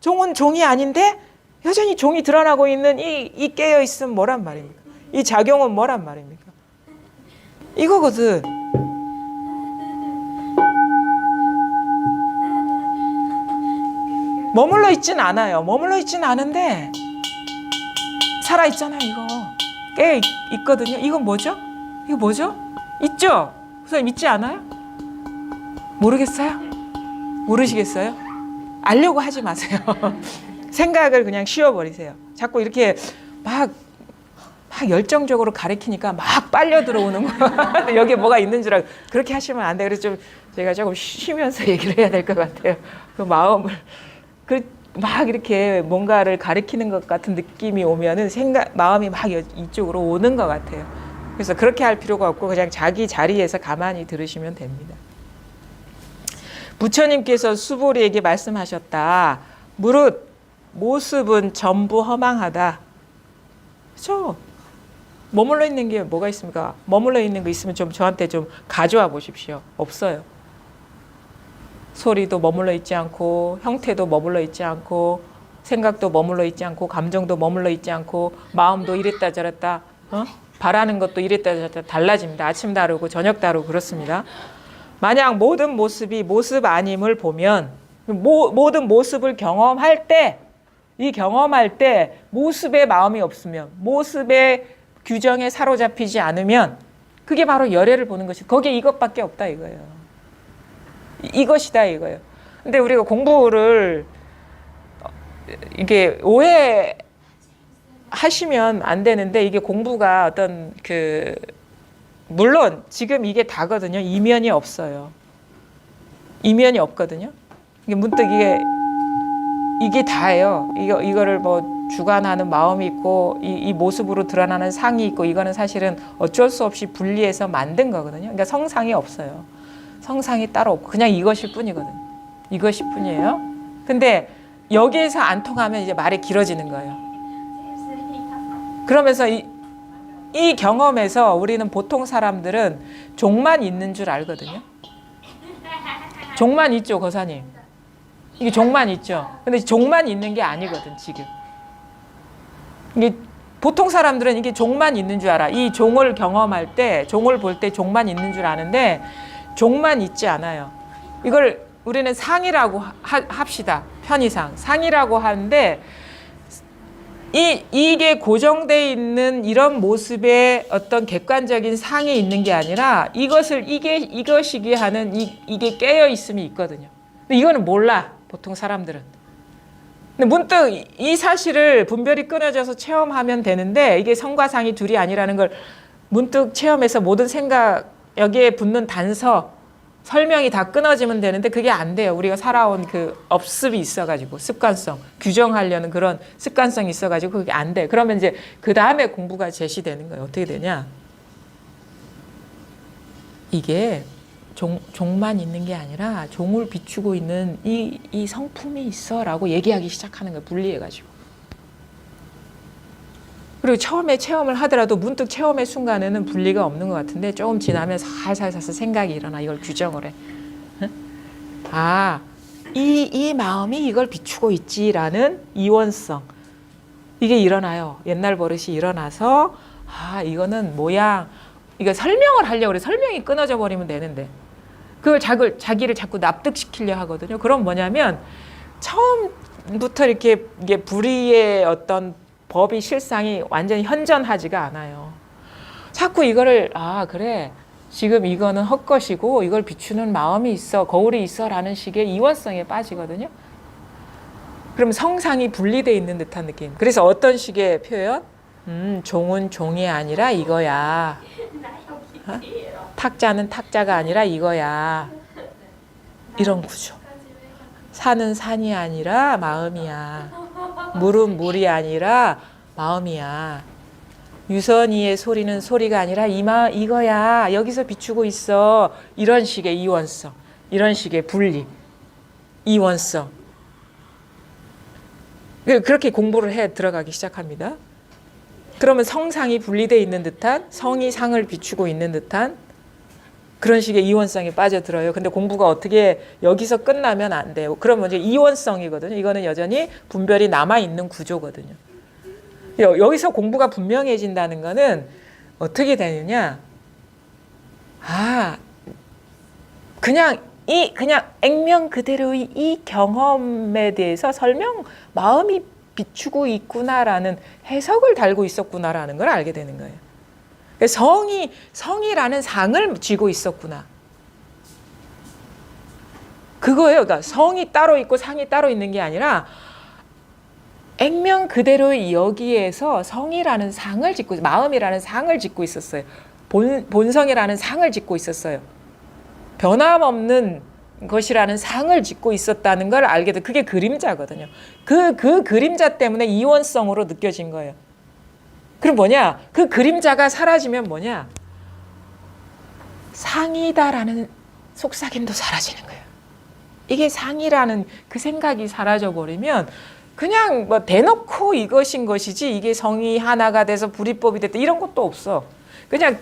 종은 종이 아닌데 여전히 종이 드러나고 있는 이 깨어있음 뭐란 말입니까? 이 작용은 뭐란 말입니까? 이거거든. 머물러 있진 않아요. 머물러 있진 않은데 살아있잖아요. 이거 깨어 있거든요. 이건 뭐죠? 이거 뭐죠? 있죠? 선생님 있지 않아요? 모르겠어요? 모르시겠어요? 알려고 하지 마세요. 생각을 그냥 쉬어버리세요. 자꾸 이렇게 막 열정적으로 가르치니까 막 빨려 들어오는 거예요. 여기에 뭐가 있는 줄 알고. 그렇게 하시면 안 돼요. 그래서 좀 제가 조금 쉬면서 얘기를 해야 될 것 같아요. 그 마음을 막 이렇게 뭔가를 가리키는 것 같은 느낌이 오면은 마음이 막 이쪽으로 오는 것 같아요. 그래서 그렇게 할 필요가 없고 그냥 자기 자리에서 가만히 들으시면 됩니다. 부처님께서 수보리에게 말씀하셨다. 무릇 모습은 전부 허망하다. 그렇죠? 머물러 있는 게 뭐가 있습니까? 머물러 있는 거 있으면 좀 저한테 좀 가져와 보십시오. 없어요. 소리도 머물러 있지 않고, 형태도 머물러 있지 않고, 생각도 머물러 있지 않고, 감정도 머물러 있지 않고, 마음도 이랬다 저랬다, 바라는 것도 이랬다 저랬다 달라집니다. 아침 다르고 저녁 다르고 그렇습니다. 만약 모든 모습이 모습 아님을 보면, 모든 모습을 경험할 때, 이 경험할 때 모습에 마음이 없으면, 모습의 규정에 사로잡히지 않으면 그게 바로 열애를 보는 것이, 거기에 이것밖에 없다 이거예요. 이것이다 이거예요. 근데 우리가 공부를 이게 오해하시면 안 되는데, 이게 공부가 어떤 물론 지금 이게 다거든요. 이면이 없어요. 이면이 없거든요. 이게 문득 이게 다예요. 이거를 뭐 주관하는 마음이 있고, 이 모습으로 드러나는 상이 있고, 이거는 사실은 어쩔 수 없이 분리해서 만든 거거든요. 그러니까 성상이 없어요. 성상이 따로 없고 그냥 이것일 뿐이거든요. 이것일 뿐이에요. 근데 여기에서 안 통하면 이제 말이 길어지는 거예요. 그러면서 이 경험에서 우리는, 보통 사람들은 종만 있는 줄 알거든요. 종만 있죠, 거사님. 이게 종만 있죠. 근데 종만 있는 게 아니거든, 지금. 이게 보통 사람들은 이게 종만 있는 줄 알아. 이 종을 경험할 때, 종을 볼 때 종만 있는 줄 아는데, 종만 있지 않아요. 이걸 우리는 상이라고 합시다. 편의상. 상이라고 하는데, 이게 고정되어 있는 이런 모습의 어떤 객관적인 상이 있는 게 아니라, 이것이기 하는 이게 깨어 있음이 있거든요. 근데 이거는 몰라, 보통 사람들은. 근데 문득 이 사실을 분별이 끊어져서 체험하면 되는데, 이게 성과 상이 둘이 아니라는 걸 문득 체험해서 모든 생각, 여기에 붙는 단서, 설명이 다 끊어지면 되는데 그게 안 돼요. 우리가 살아온 그 업습이 있어가지고, 습관성, 규정하려는 그런 습관성이 있어가지고 그게 안 돼. 그러면 이제 그 다음에 공부가 제시되는 거예요. 어떻게 되냐? 이게 종만 있는 게 아니라 종을 비추고 있는 이 성품이 있어라고 얘기하기 시작하는 거예요. 분리해가지고. 그리고 처음에 체험을 하더라도 문득 체험의 순간에는 분리가 없는 것 같은데, 조금 지나면 살살 생각이 일어나. 이걸 규정을 해. 아, 이 마음이 이걸 비추고 있지라는 이원성, 이게 일어나요. 옛날 버릇이 일어나서, 아, 이거는 모양, 이거 설명을 하려고 그래. 설명이 끊어져 버리면 되는데 그걸 자기를 자꾸 납득시키려 하거든요. 그럼 뭐냐면, 처음부터 이게 불의의 어떤 법이, 실상이 완전히 현전하지가 않아요. 자꾸 이거를, 아, 그래, 지금 이거는 헛것이고 이걸 비추는 마음이 있어, 거울이 있어 라는 식의 이원성에 빠지거든요. 그럼 성상이 분리되어 있는 듯한 느낌. 그래서 어떤 식의 표현? 종은 종이 아니라 이거야. 탁자는 탁자가 아니라 이거야. 이런 구조. 산은 산이 아니라 마음이야. 물은 물이 아니라 마음이야. 유선이의 소리는 소리가 아니라 이거야. 여기서 비추고 있어. 이런 식의 이원성, 이런 식의 분리, 이원성. 그렇게 공부를 해 들어가기 시작합니다. 그러면 성상이 분리되어 있는 듯한, 성이 상을 비추고 있는 듯한 그런 식의 이원성에 빠져들어요. 근데 공부가 어떻게 여기서 끝나면 안 돼요. 그러면 이제 이원성이거든요. 이거는 여전히 분별이 남아있는 구조거든요. 여기서 공부가 분명해진다는 거는 어떻게 되느냐. 아, 그냥 액면 그대로의 이 경험에 대해서 마음이 비추고 있구나라는 해석을 달고 있었구나라는 걸 알게 되는 거예요. 성이라는 상을 쥐고 있었구나. 그거예요. 그러니까 성이 따로 있고 상이 따로 있는 게 아니라, 액면 그대로의 여기에서 성이라는 상을 짓고, 마음이라는 상을 짓고 있었어요. 본성이라는 상을 짓고 있었어요. 변함없는 것이라는 상을 짓고 있었다는 걸 알게 돼. 그게 그림자거든요. 그 그림자 때문에 이원성으로 느껴진 거예요. 그럼 뭐냐? 그 그림자가 사라지면 뭐냐? 상이다라는 속삭임도 사라지는 거예요. 이게 상이라는 그 생각이 사라져 버리면 그냥 뭐 대놓고 이것인 것이지 이게 성이 하나가 돼서 불이법이 됐다 이런 것도 없어. 그냥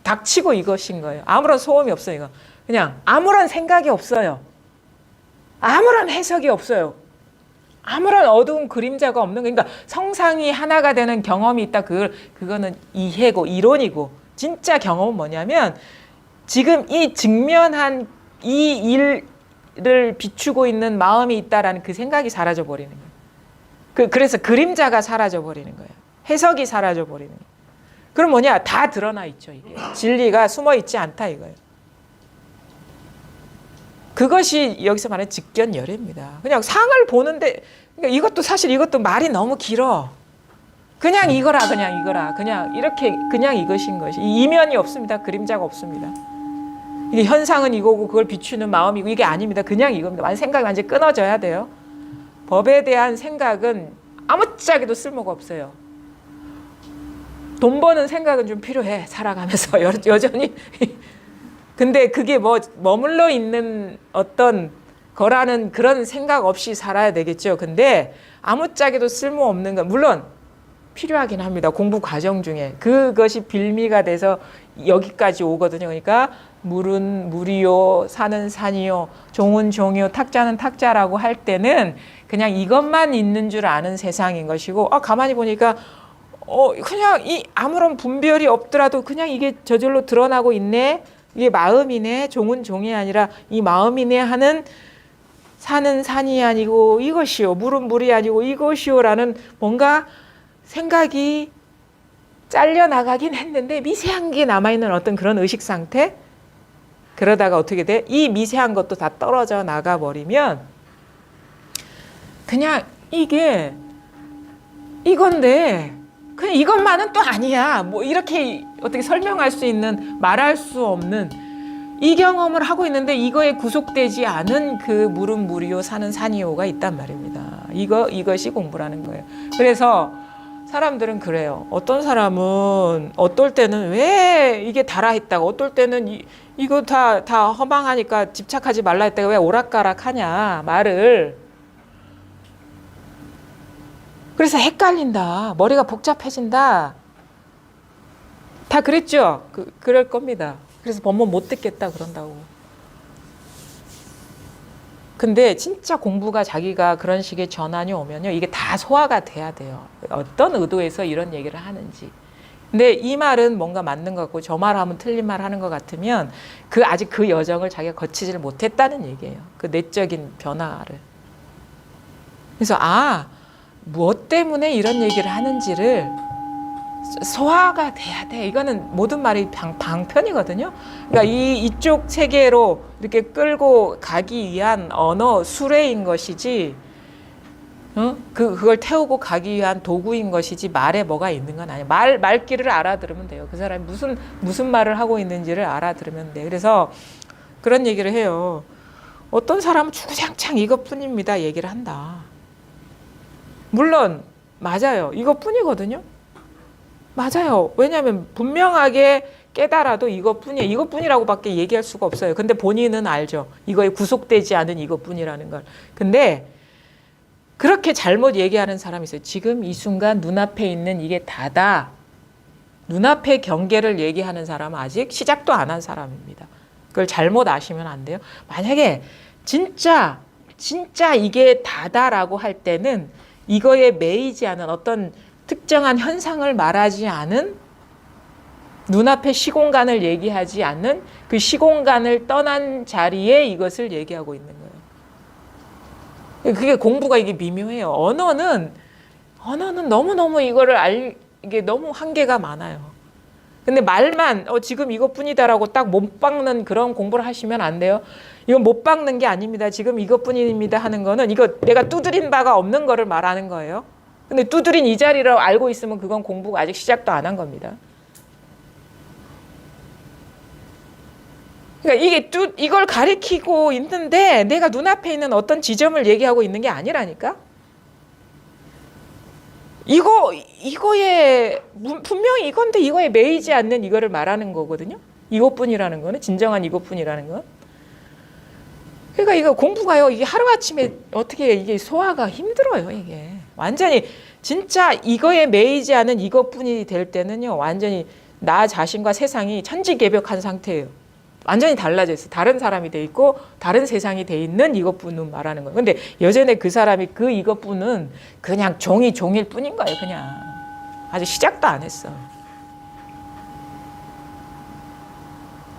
닥치고 이것인 거예요. 아무런 소음이 없어요. 이거. 그냥 아무런 생각이 없어요. 아무런 해석이 없어요. 아무런 어두운 그림자가 없는 거예요. 그러니까 성상이 하나가 되는 경험이 있다. 그거는 이해고 이론이고 진짜 경험은 뭐냐면 지금 이 직면한 이 일을 비추고 있는 마음이 있다라는 그 생각이 사라져 버리는 거예요. 그래서 그림자가 사라져 버리는 거예요. 해석이 사라져 버리는 거예요. 그럼 뭐냐? 다 드러나 있죠. 이게 진리가 숨어 있지 않다 이거예요. 그것이 여기서 말하는 직견열애입니다. 그냥 상을 보는데 그러니까 이것도 사실 이것도 말이 너무 길어. 그냥 이거라 그냥 이렇게 그냥 이것인 것이 이면이 없습니다. 그림자가 없습니다. 이게 현상은 이거고 그걸 비추는 마음이고 이게 아닙니다. 그냥 이겁니다. 생각이 완전히 끊어져야 돼요. 법에 대한 생각은 아무짝에도 쓸모가 없어요. 돈 버는 생각은 좀 필요해. 살아가면서 여전히. 근데 그게 뭐 머물러 있는 어떤 거라는 그런 생각 없이 살아야 되겠죠. 근데 아무짝에도 쓸모없는 건 물론 필요하긴 합니다. 공부 과정 중에. 그것이 빌미가 돼서 여기까지 오거든요. 그러니까 물은 물이요, 산은 산이요, 종은 종이요, 탁자는 탁자라고 할 때는 그냥 이것만 있는 줄 아는 세상인 것이고 가만히 보니까 그냥 이 아무런 분별이 없더라도 그냥 이게 저절로 드러나고 있네. 이게 마음이네. 종은 종이 아니라 이 마음이네 하는 산은 산이 아니고 이것이요. 물은 물이 아니고 이것이요라는 뭔가 생각이 잘려나가긴 했는데 미세한 게 남아있는 어떤 그런 의식 상태? 그러다가 어떻게 돼? 이 미세한 것도 다 떨어져 나가버리면 그냥 이게 이건데 그냥 이것만은 또 아니야. 뭐 이렇게 어떻게 설명할 수 있는 말할 수 없는 이 경험을 하고 있는데 이거에 구속되지 않은 그 물은 물이요 산은 산이요가 있단 말입니다. 이것이 공부라는 거예요. 그래서 사람들은 그래요. 어떤 사람은 어떨 때는 왜 이게 달아 있다가 어떨 때는 이거 다 허망하니까 집착하지 말라 했다가 왜 오락가락 하냐 말을. 그래서 헷갈린다. 머리가 복잡해진다. 다 그랬죠? 그럴 겁니다. 그래서 법문 못 듣겠다 그런다고. 근데 진짜 공부가 자기가 그런 식의 전환이 오면요. 이게 다 소화가 돼야 돼요. 어떤 의도에서 이런 얘기를 하는지. 근데 이 말은 뭔가 맞는 것 같고 저 말하면 틀린 말 하는 것 같으면 아직 그 여정을 자기가 거치지를 못했다는 얘기예요. 그 내적인 변화를. 그래서 무엇 때문에 이런 얘기를 하는지를 소화가 돼야 돼. 이거는 모든 말이 방편이거든요. 그러니까 이쪽 세계로 이렇게 끌고 가기 위한 언어 수레인 것이지, 그걸 태우고 가기 위한 도구인 것이지 말에 뭐가 있는 건 아니에요. 말귀를 알아들으면 돼요. 그 사람이 무슨 말을 하고 있는지를 알아들으면 돼요. 그래서 그런 얘기를 해요. 어떤 사람은 주구장창 이것뿐입니다. 얘기를 한다. 물론 맞아요. 이것뿐이거든요. 맞아요. 왜냐하면 분명하게 깨달아도 이것뿐이에요. 이것뿐이라고밖에 얘기할 수가 없어요. 근데 본인은 알죠. 이거에 구속되지 않은 이것뿐이라는 걸. 근데 그렇게 잘못 얘기하는 사람이 있어요. 지금 이 순간 눈앞에 있는 이게 다다. 눈앞의 경계를 얘기하는 사람은 아직 시작도 안 한 사람입니다. 그걸 잘못 아시면 안 돼요. 만약에 진짜 이게 다다라고 할 때는 이거에 매이지 않은 어떤 특정한 현상을 말하지 않은 눈앞의 시공간을 얘기하지 않는 그 시공간을 떠난 자리에 이것을 얘기하고 있는 거예요. 그게 공부가 이게 미묘해요. 언어는 너무너무 이게 너무 한계가 많아요. 근데 말만 지금 이것뿐이다라고 딱 못 박는 그런 공부를 하시면 안 돼요. 이건 못 박는 게 아닙니다. 지금 이것뿐입니다 하는 거는 이거 내가 두드린 바가 없는 거를 말하는 거예요. 근데 두드린 이 자리를 알고 있으면 그건 공부가 아직 시작도 안 한 겁니다. 그러니까 이걸 가리키고 있는데 내가 눈앞에 있는 어떤 지점을 얘기하고 있는 게 아니라니까? 이거에 분명히 이건데 이거에 매이지 않는 이거를 말하는 거거든요. 이것뿐이라는 거는 진정한 이것뿐이라는 건. 그러니까 이거 공부가요. 이게 하루아침에 어떻게 이게 소화가 힘들어요. 이게 완전히 진짜 이거에 매이지 않은 이것뿐이 될 때는요. 완전히 나 자신과 세상이 천지개벽한 상태예요. 완전히 달라져 있어. 다른 사람이 돼 있고 다른 세상이 돼 있는 이것뿐은 말하는 거예요. 근데 여전히 그 사람이 그 이것뿐은 그냥 종일 뿐인 거예요. 그냥 아직 시작도 안 했어.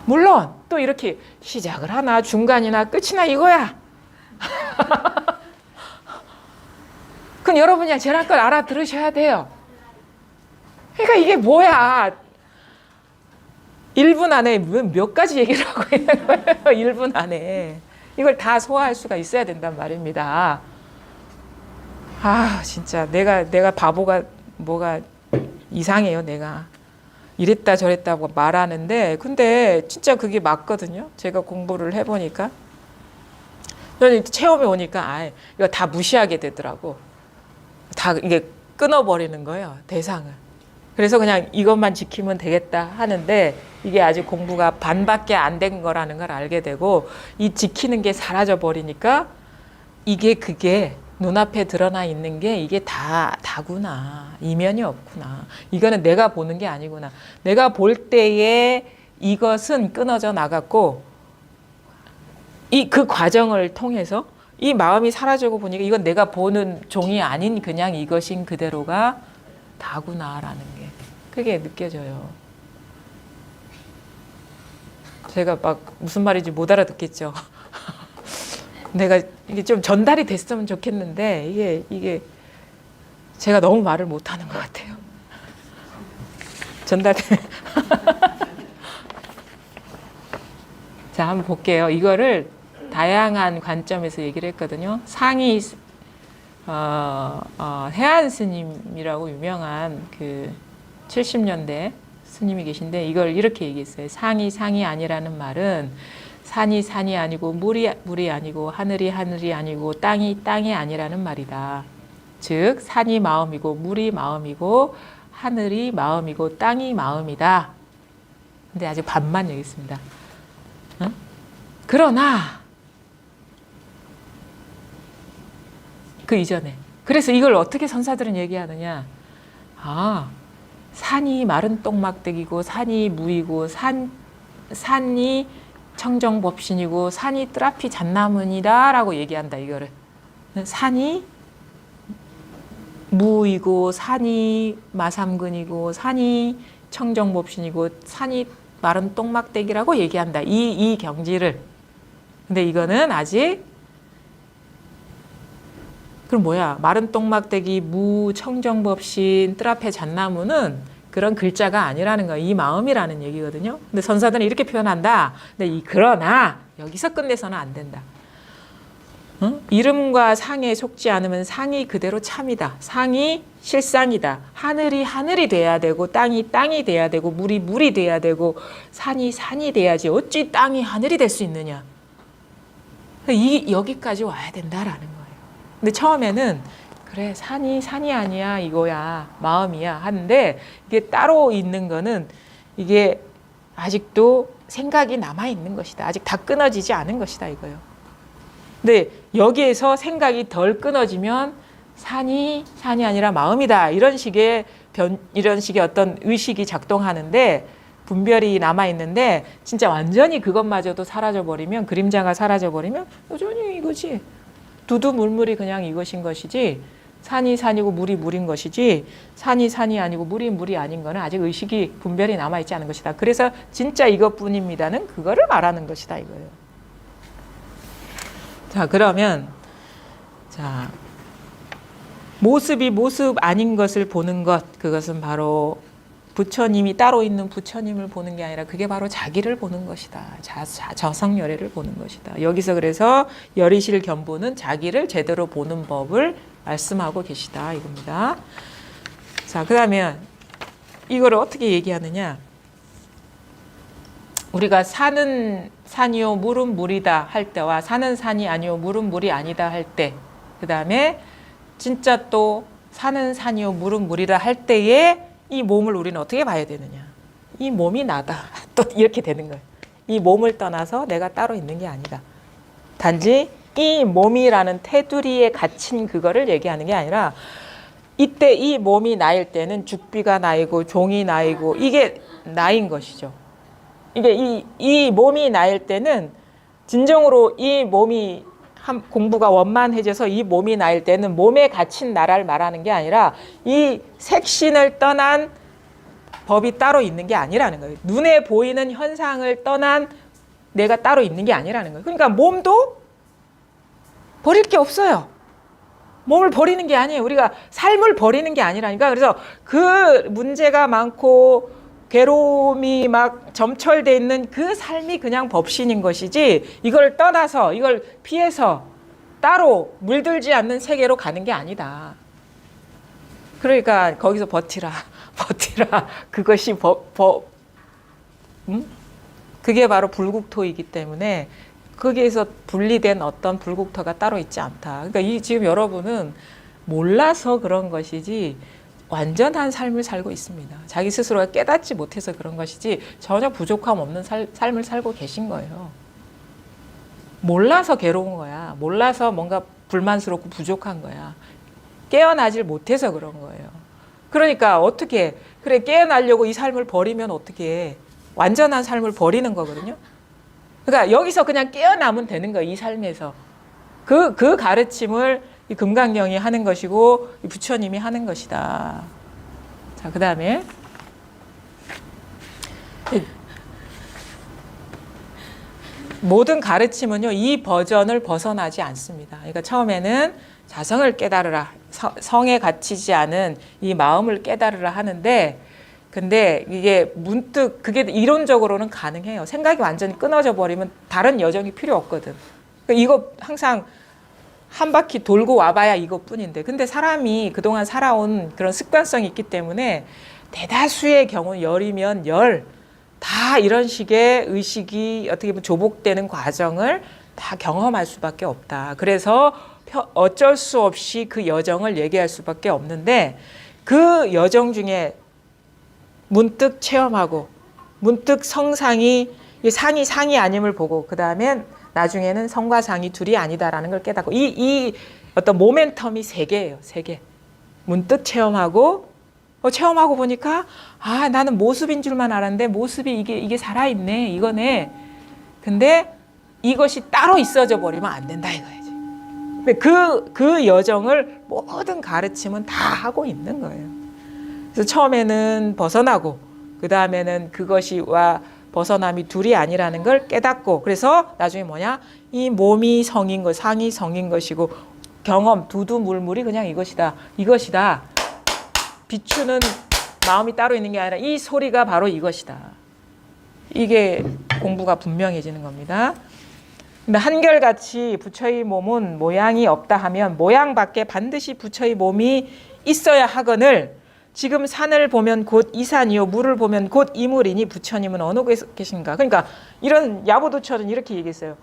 물론 또 이렇게 시작을 하나 중간이나 끝이나 이거야. 그럼 여러분이 제가 걸 알아들으셔야 돼요. 그러니까 이게 뭐야. 1분 안에 몇 가지 얘기를 하고 있는 거예요. 1분 안에. 이걸 다 소화할 수가 있어야 된단 말입니다. 아, 진짜 내가 바보가 뭐가 이상해요, 내가. 이랬다 저랬다고 말하는데 근데 진짜 그게 맞거든요. 제가 공부를 해보니까. 저는 체험에 오니까 이거 다 무시하게 되더라고. 다 이게 끊어버리는 거예요, 대상을. 그래서 그냥 이것만 지키면 되겠다 하는데 이게 아직 공부가 반밖에 안 된 거라는 걸 알게 되고 이 지키는 게 사라져 버리니까 이게 그게 눈앞에 드러나 있는 게 이게 다구나. 이면이 없구나. 이거는 내가 보는 게 아니구나. 내가 볼 때에 이것은 끊어져 나갔고 그 과정을 통해서 이 마음이 사라지고 보니까 이건 내가 보는 종이 아닌 그냥 이것인 그대로가 다구나라는 게 그게 느껴져요. 제가 막 무슨 말인지 못 알아듣겠죠. 내가 이게 좀 전달이 됐으면 좋겠는데 이게 제가 너무 말을 못하는 것 같아요. 자, 한번 볼게요. 이거를 다양한 관점에서 얘기를 했거든요. 상이 해안 스님이라고 유명한 그 70년대 스님이 계신데 이걸 이렇게 얘기했어요. 상이 아니라는 말은 산이 아니고 물이 아니고 하늘이 아니고 땅이 아니라는 말이다. 즉 산이 마음이고 물이 마음이고 하늘이 마음이고 땅이 마음이다. 근데 아직 반만 여기 있습니다. 응? 그러나 그 이전에 그래서 이걸 어떻게 선사들은 얘기하느냐. 산이 마른 똥막대기고 산이 무이고 산이 청정법신이고 산이 뜰앞이 잣나무니라 라고 얘기한다. 이거를 산이 무이고 산이 마삼근이고 산이 청정법신이고 산이 마른 똥막대기라고 얘기한다. 이 경지를. 근데 이거는 아직 그럼 뭐야? 마른 똥막대기, 무, 청정법신, 뜰앞에 잣나무는 그런 글자가 아니라는 거야. 이 마음이라는 얘기거든요. 근데 선사들은 이렇게 표현한다. 근데 그러나 여기서 끝내서는 안 된다. 이름과 상에 속지 않으면 상이 그대로 참이다. 상이 실상이다. 하늘이 돼야 되고 땅이 돼야 되고 물이 돼야 되고 산이 돼야지. 어찌 땅이 하늘이 될 수 있느냐. 여기까지 와야 된다라는 거예요. 근데 처음에는 그래 산이 아니야 이거야 마음이야 하는데 이게 따로 있는 거는 이게 아직도 생각이 남아 있는 것이다. 아직 다 끊어지지 않은 것이다 이거예요. 근데 여기에서 생각이 덜 끊어지면 산이 아니라 마음이다 이런 식의 어떤 의식이 작동하는데 분별이 남아 있는데 진짜 완전히 그것마저도 사라져 버리면 그림자가 사라져 버리면 여전히 이거지. 두두물물이 그냥 이것인 것이지 산이 산이고 물인 것이지 산이 아니고 물이 아닌 거는 아직 의식이 분별이 남아있지 않은 것이다. 그래서 진짜 이것뿐입니다는 그거를 말하는 것이다 이거예요. 자 그러면 모습이 모습 아닌 것을 보는 것 그것은 바로 부처님이 따로 있는 부처님을 보는 게 아니라 그게 바로 자기를 보는 것이다. 저성열애를 보는 것이다. 여기서 그래서 열이실 견보는 자기를 제대로 보는 법을 말씀하고 계시다 이겁니다. 자 그러면 이거를 어떻게 얘기하느냐. 우리가 산은 산이요 물은 물이다 할 때와 산은 산이 아니요 물은 물이 아니다 할 때 그 다음에 진짜 또 산은 산이요 물은 물이라 할 때에 이 몸을 우리는 어떻게 봐야 되느냐. 이 몸이 나다. 또 이렇게 되는 거예요. 이 몸을 떠나서 내가 따로 있는 게 아니다. 단지 이 몸이라는 테두리에 갇힌 그거를 얘기하는 게 아니라 이때 이 몸이 나일 때는 죽비가 나이고 종이 나이고 이게 나인 것이죠. 이게 이 몸이 나일 때는 진정으로 이 몸이 공부가 원만해져서 이 몸이 나일 때는 몸에 갇힌 나라를 말하는 게 아니라 이 색신을 떠난 법이 따로 있는 게 아니라는 거예요. 눈에 보이는 현상을 떠난 내가 따로 있는 게 아니라는 거예요. 그러니까 몸도 버릴 게 없어요. 몸을 버리는 게 아니에요. 우리가 삶을 버리는 게 아니라니까. 그래서 그 문제가 많고 괴로움이 막 점철돼 있는 그 삶이 그냥 법신인 것이지 이걸 떠나서 이걸 피해서 따로 물들지 않는 세계로 가는 게 아니다. 그러니까 거기서 버티라. 그것이 그게 바로 불국토이기 때문에 거기에서 분리된 어떤 불국토가 따로 있지 않다. 그러니까 지금 여러분은 몰라서 그런 것이지 완전한 삶을 살고 있습니다. 자기 스스로가 깨닫지 못해서 그런 것이지 전혀 부족함 없는 삶을 살고 계신 거예요. 몰라서 괴로운 거야. 몰라서 뭔가 불만스럽고 부족한 거야. 깨어나질 못해서 그런 거예요. 그러니까 어떻게 그래 깨어나려고 이 삶을 버리면 어떻게 해. 완전한 삶을 버리는 거거든요. 그러니까 여기서 그냥 깨어나면 되는 거예요. 이 삶에서. 그 가르침을 이 금강경이 하는 것이고 이 부처님이 하는 것이다. 자, 그 다음에 모든 가르침은요, 이 버전을 벗어나지 않습니다. 그러니까 처음에는 자성을 깨달으라, 성에 갇히지 않은 이 마음을 깨달으라 하는데, 근데 이게 문득 그게 이론적으로는 가능해요. 생각이 완전히 끊어져 버리면 다른 여정이 필요 없거든. 그러니까 이거 항상 한 바퀴 돌고 와봐야 이것뿐인데, 근데 사람이 그동안 살아온 그런 습관성이 있기 때문에 대다수의 경우 열이면 열, 다 이런 식의 의식이 어떻게 보면 조복되는 과정을 다 경험할 수밖에 없다. 그래서 어쩔 수 없이 그 여정을 얘기할 수밖에 없는데, 그 여정 중에 문득 체험하고 문득 성상이 상이 아님을 보고, 그 다음에 나중에는 성과 상이 둘이 아니다라는 걸 깨닫고, 이 어떤 모멘텀이 세 개예요. 세 개. 문득 체험하고, 체험하고 보니까 나는 모습인 줄만 알았는데 모습이 이게 살아있네, 이거네. 근데 이것이 따로 있어져 버리면 안 된다 이거야지. 근데 그 여정을 모든 가르침은 다 하고 있는 거예요. 그래서 처음에는 벗어나고, 그 다음에는 그것이와 벗어남이 둘이 아니라는 걸 깨닫고, 그래서 나중에 뭐냐? 이 몸이 성인 것, 상이 성인 것이고, 경험, 두두물물이 그냥 이것이다. 비추는 마음이 따로 있는 게 아니라 이 소리가 바로 이것이다. 이게 공부가 분명해지는 겁니다. 근데 한결같이 부처의 몸은 모양이 없다 하면 모양밖에 반드시 부처의 몸이 있어야 하거늘, 지금 산을 보면 곧 이 산이요, 물을 보면 곧 이 물이니 부처님은 어느 곳에 계신가. 그러니까 이런 야부도처는 이렇게 얘기했어요.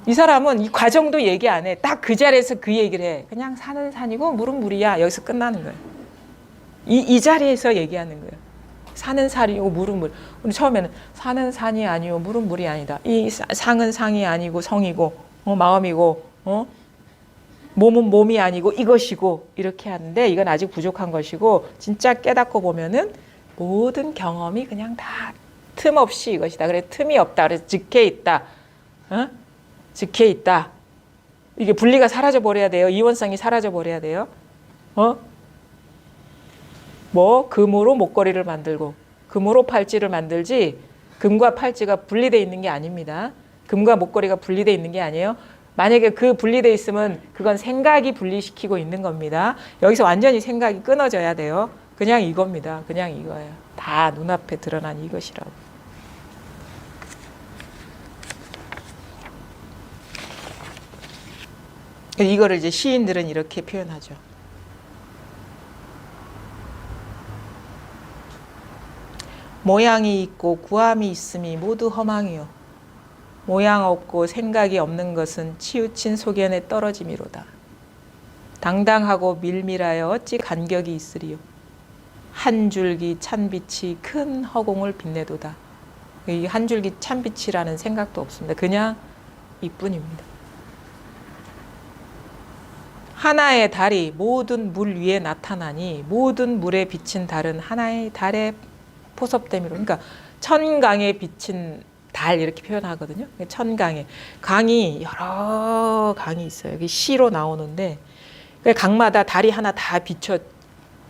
이 사람은 이 과정도 얘기 안 해. 딱 그 자리에서 그 얘기를 해. 그냥 산은 산이고 물은 물이야. 여기서 끝나는 거예요. 이 자리에서 얘기하는 거예요. 산은 산이고 물은 물. 우리 처음에는 산은 산이 아니요, 물은 물이 아니다. 이 상은 상이 아니고 성이고, 마음이고, 몸은 몸이 아니고 이것이고, 이렇게 하는데 이건 아직 부족한 것이고, 진짜 깨닫고 보면은 모든 경험이 그냥 다 틈 없이 이것이다. 그래, 틈이 없다. 그래서 즉해 있다. 즉해 있다. 이게 분리가 사라져 버려야 돼요. 이원성이 사라져 버려야 돼요. 금으로 목걸이를 만들고 금으로 팔찌를 만들지, 금과 팔찌가 분리되어 있는 게 아닙니다. 금과 목걸이가 분리되어 있는 게 아니에요. 만약에 그 분리되어 있으면 그건 생각이 분리시키고 있는 겁니다. 여기서 완전히 생각이 끊어져야 돼요. 그냥 이겁니다. 그냥 이거예요. 다 눈앞에 드러난 이것이라고. 이거를 이제 시인들은 이렇게 표현하죠. 모양이 있고 구함이 있음이 모두 허망이요. 모양 없고 생각이 없는 것은 치우친 소견에 떨어짐이로다. 당당하고 밀밀하여 어찌 간격이 있으리요. 한 줄기 찬빛이 큰 허공을 빛내도다. 이 한 줄기 찬빛이라는 생각도 없습니다. 그냥 이뿐입니다. 하나의 달이 모든 물 위에 나타나니 모든 물에 비친 달은 하나의 달의 포섭됨이로. 그러니까 천강에 비친 달 이렇게 표현하거든요. 천강에 강이 여러 강이 있어요. 여기 시로 나오는데 강마다 달이 하나 다 비춰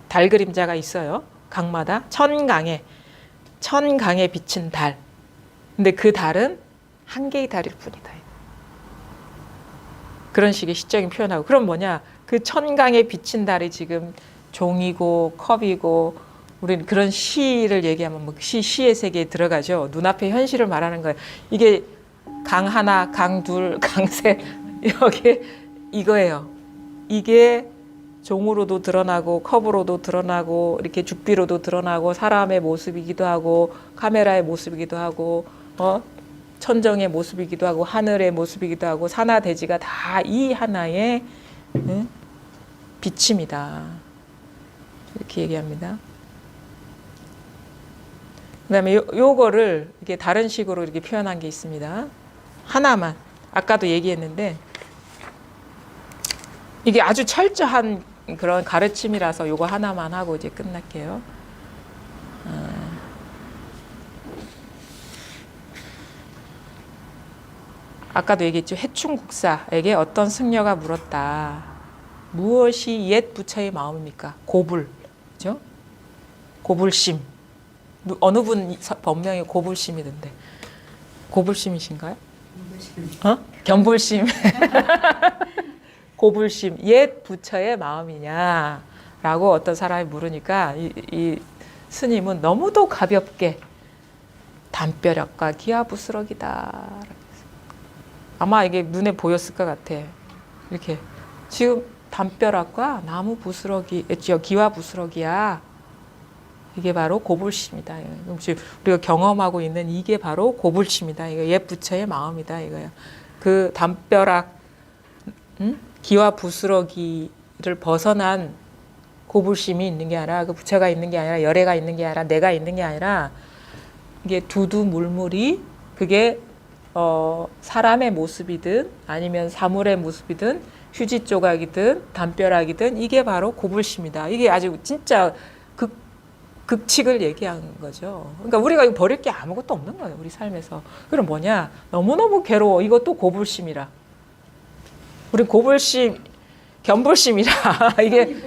달 그림자가 있어요. 강마다 천강에 비친 달. 근데 그 달은 한 개의 달일 뿐이다. 그런 식의 시적인 표현하고. 그럼 뭐냐? 그 천강에 비친 달이 지금 종이고 컵이고 우리는 그런 시를 얘기하면 뭐 시의 세계에 들어가죠. 눈앞의 현실을 말하는 거예요. 이게 강 하나, 강 둘, 강 셋 여기 이거예요. 이게 종으로도 드러나고 컵으로도 드러나고 이렇게 죽비로도 드러나고 사람의 모습이기도 하고 카메라의 모습이기도 하고 천정의 모습이기도 하고 하늘의 모습이기도 하고 산하 대지가 다 이 하나의 비침이다. 이렇게 얘기합니다. 그다음에 요거를 이게 다른 식으로 이렇게 표현한 게 있습니다. 하나만 아까도 얘기했는데 이게 아주 철저한 그런 가르침이라서 요거 하나만 하고 이제 끝날게요. 아까도 얘기했죠. 해충국사에게 어떤 승려가 물었다. 무엇이 옛 부처의 마음입니까? 고불, 그죠? 고불심. 어느 분 법명이 고불심이던데. 고불심이신가요? 견불심. 고불심. 옛 부처의 마음이냐라고 어떤 사람이 물으니까 이 스님은 너무도 가볍게 담벼락과 기와부스럭이다. 아마 이게 눈에 보였을 것 같아. 이렇게 지금 담벼락과 나무 부스러기, 기와 부스러기야. 이게 바로 고불심이다. 지금 우리가 경험하고 있는 이게 바로 고불심이다. 이거 옛 부처의 마음이다. 이거야. 그 담벼락, 기와 부스러기를 벗어난 고불심이 있는 게 아니라 그 부처가 있는 게 아니라 열애가 있는 게 아니라 내가 있는 게 아니라 이게 두두물물이 그게 사람의 모습이든 아니면 사물의 모습이든 휴지 조각이든 담벼락이든 이게 바로 고불심이다. 이게 아주 진짜 극칙을 얘기한 거죠. 그러니까 우리가 이거 버릴 게 아무것도 없는 거예요. 우리 삶에서. 그럼 뭐냐? 너무너무 괴로워. 이것도 고불심이라. 우리 고불심, 견불심이라. 이게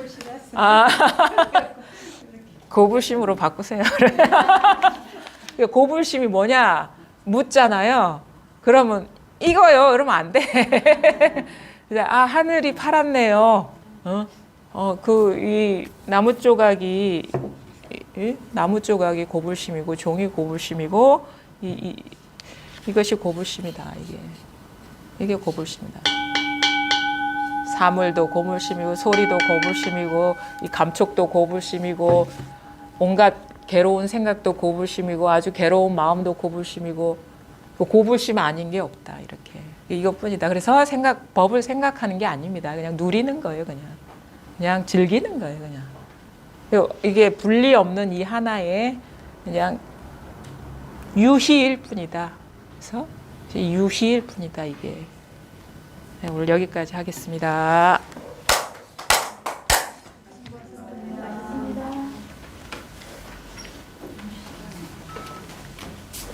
고불심으로 바꾸세요. 고불심이 뭐냐? 묻잖아요. 그러면 이거요. 이러면 안 돼. 하늘이 파랗네요. 이 나무 조각이 고불심이고 종이 고불심이고 이것이 고불심이다. 이게 고불심이다. 사물도 고불심이고 소리도 고불심이고 이 감촉도 고불심이고 온갖 괴로운 생각도 고불심이고 아주 괴로운 마음도 고불심이고 고불심 아닌 게 없다. 이렇게 이것뿐이다. 그래서 법을 생각하는 게 아닙니다. 그냥 누리는 거예요. 그냥 즐기는 거예요. 그냥 이게 분리 없는 이 하나의 그냥 유희일 뿐이다. 그래서 유희일 뿐이다. 이게 오늘 여기까지 하겠습니다.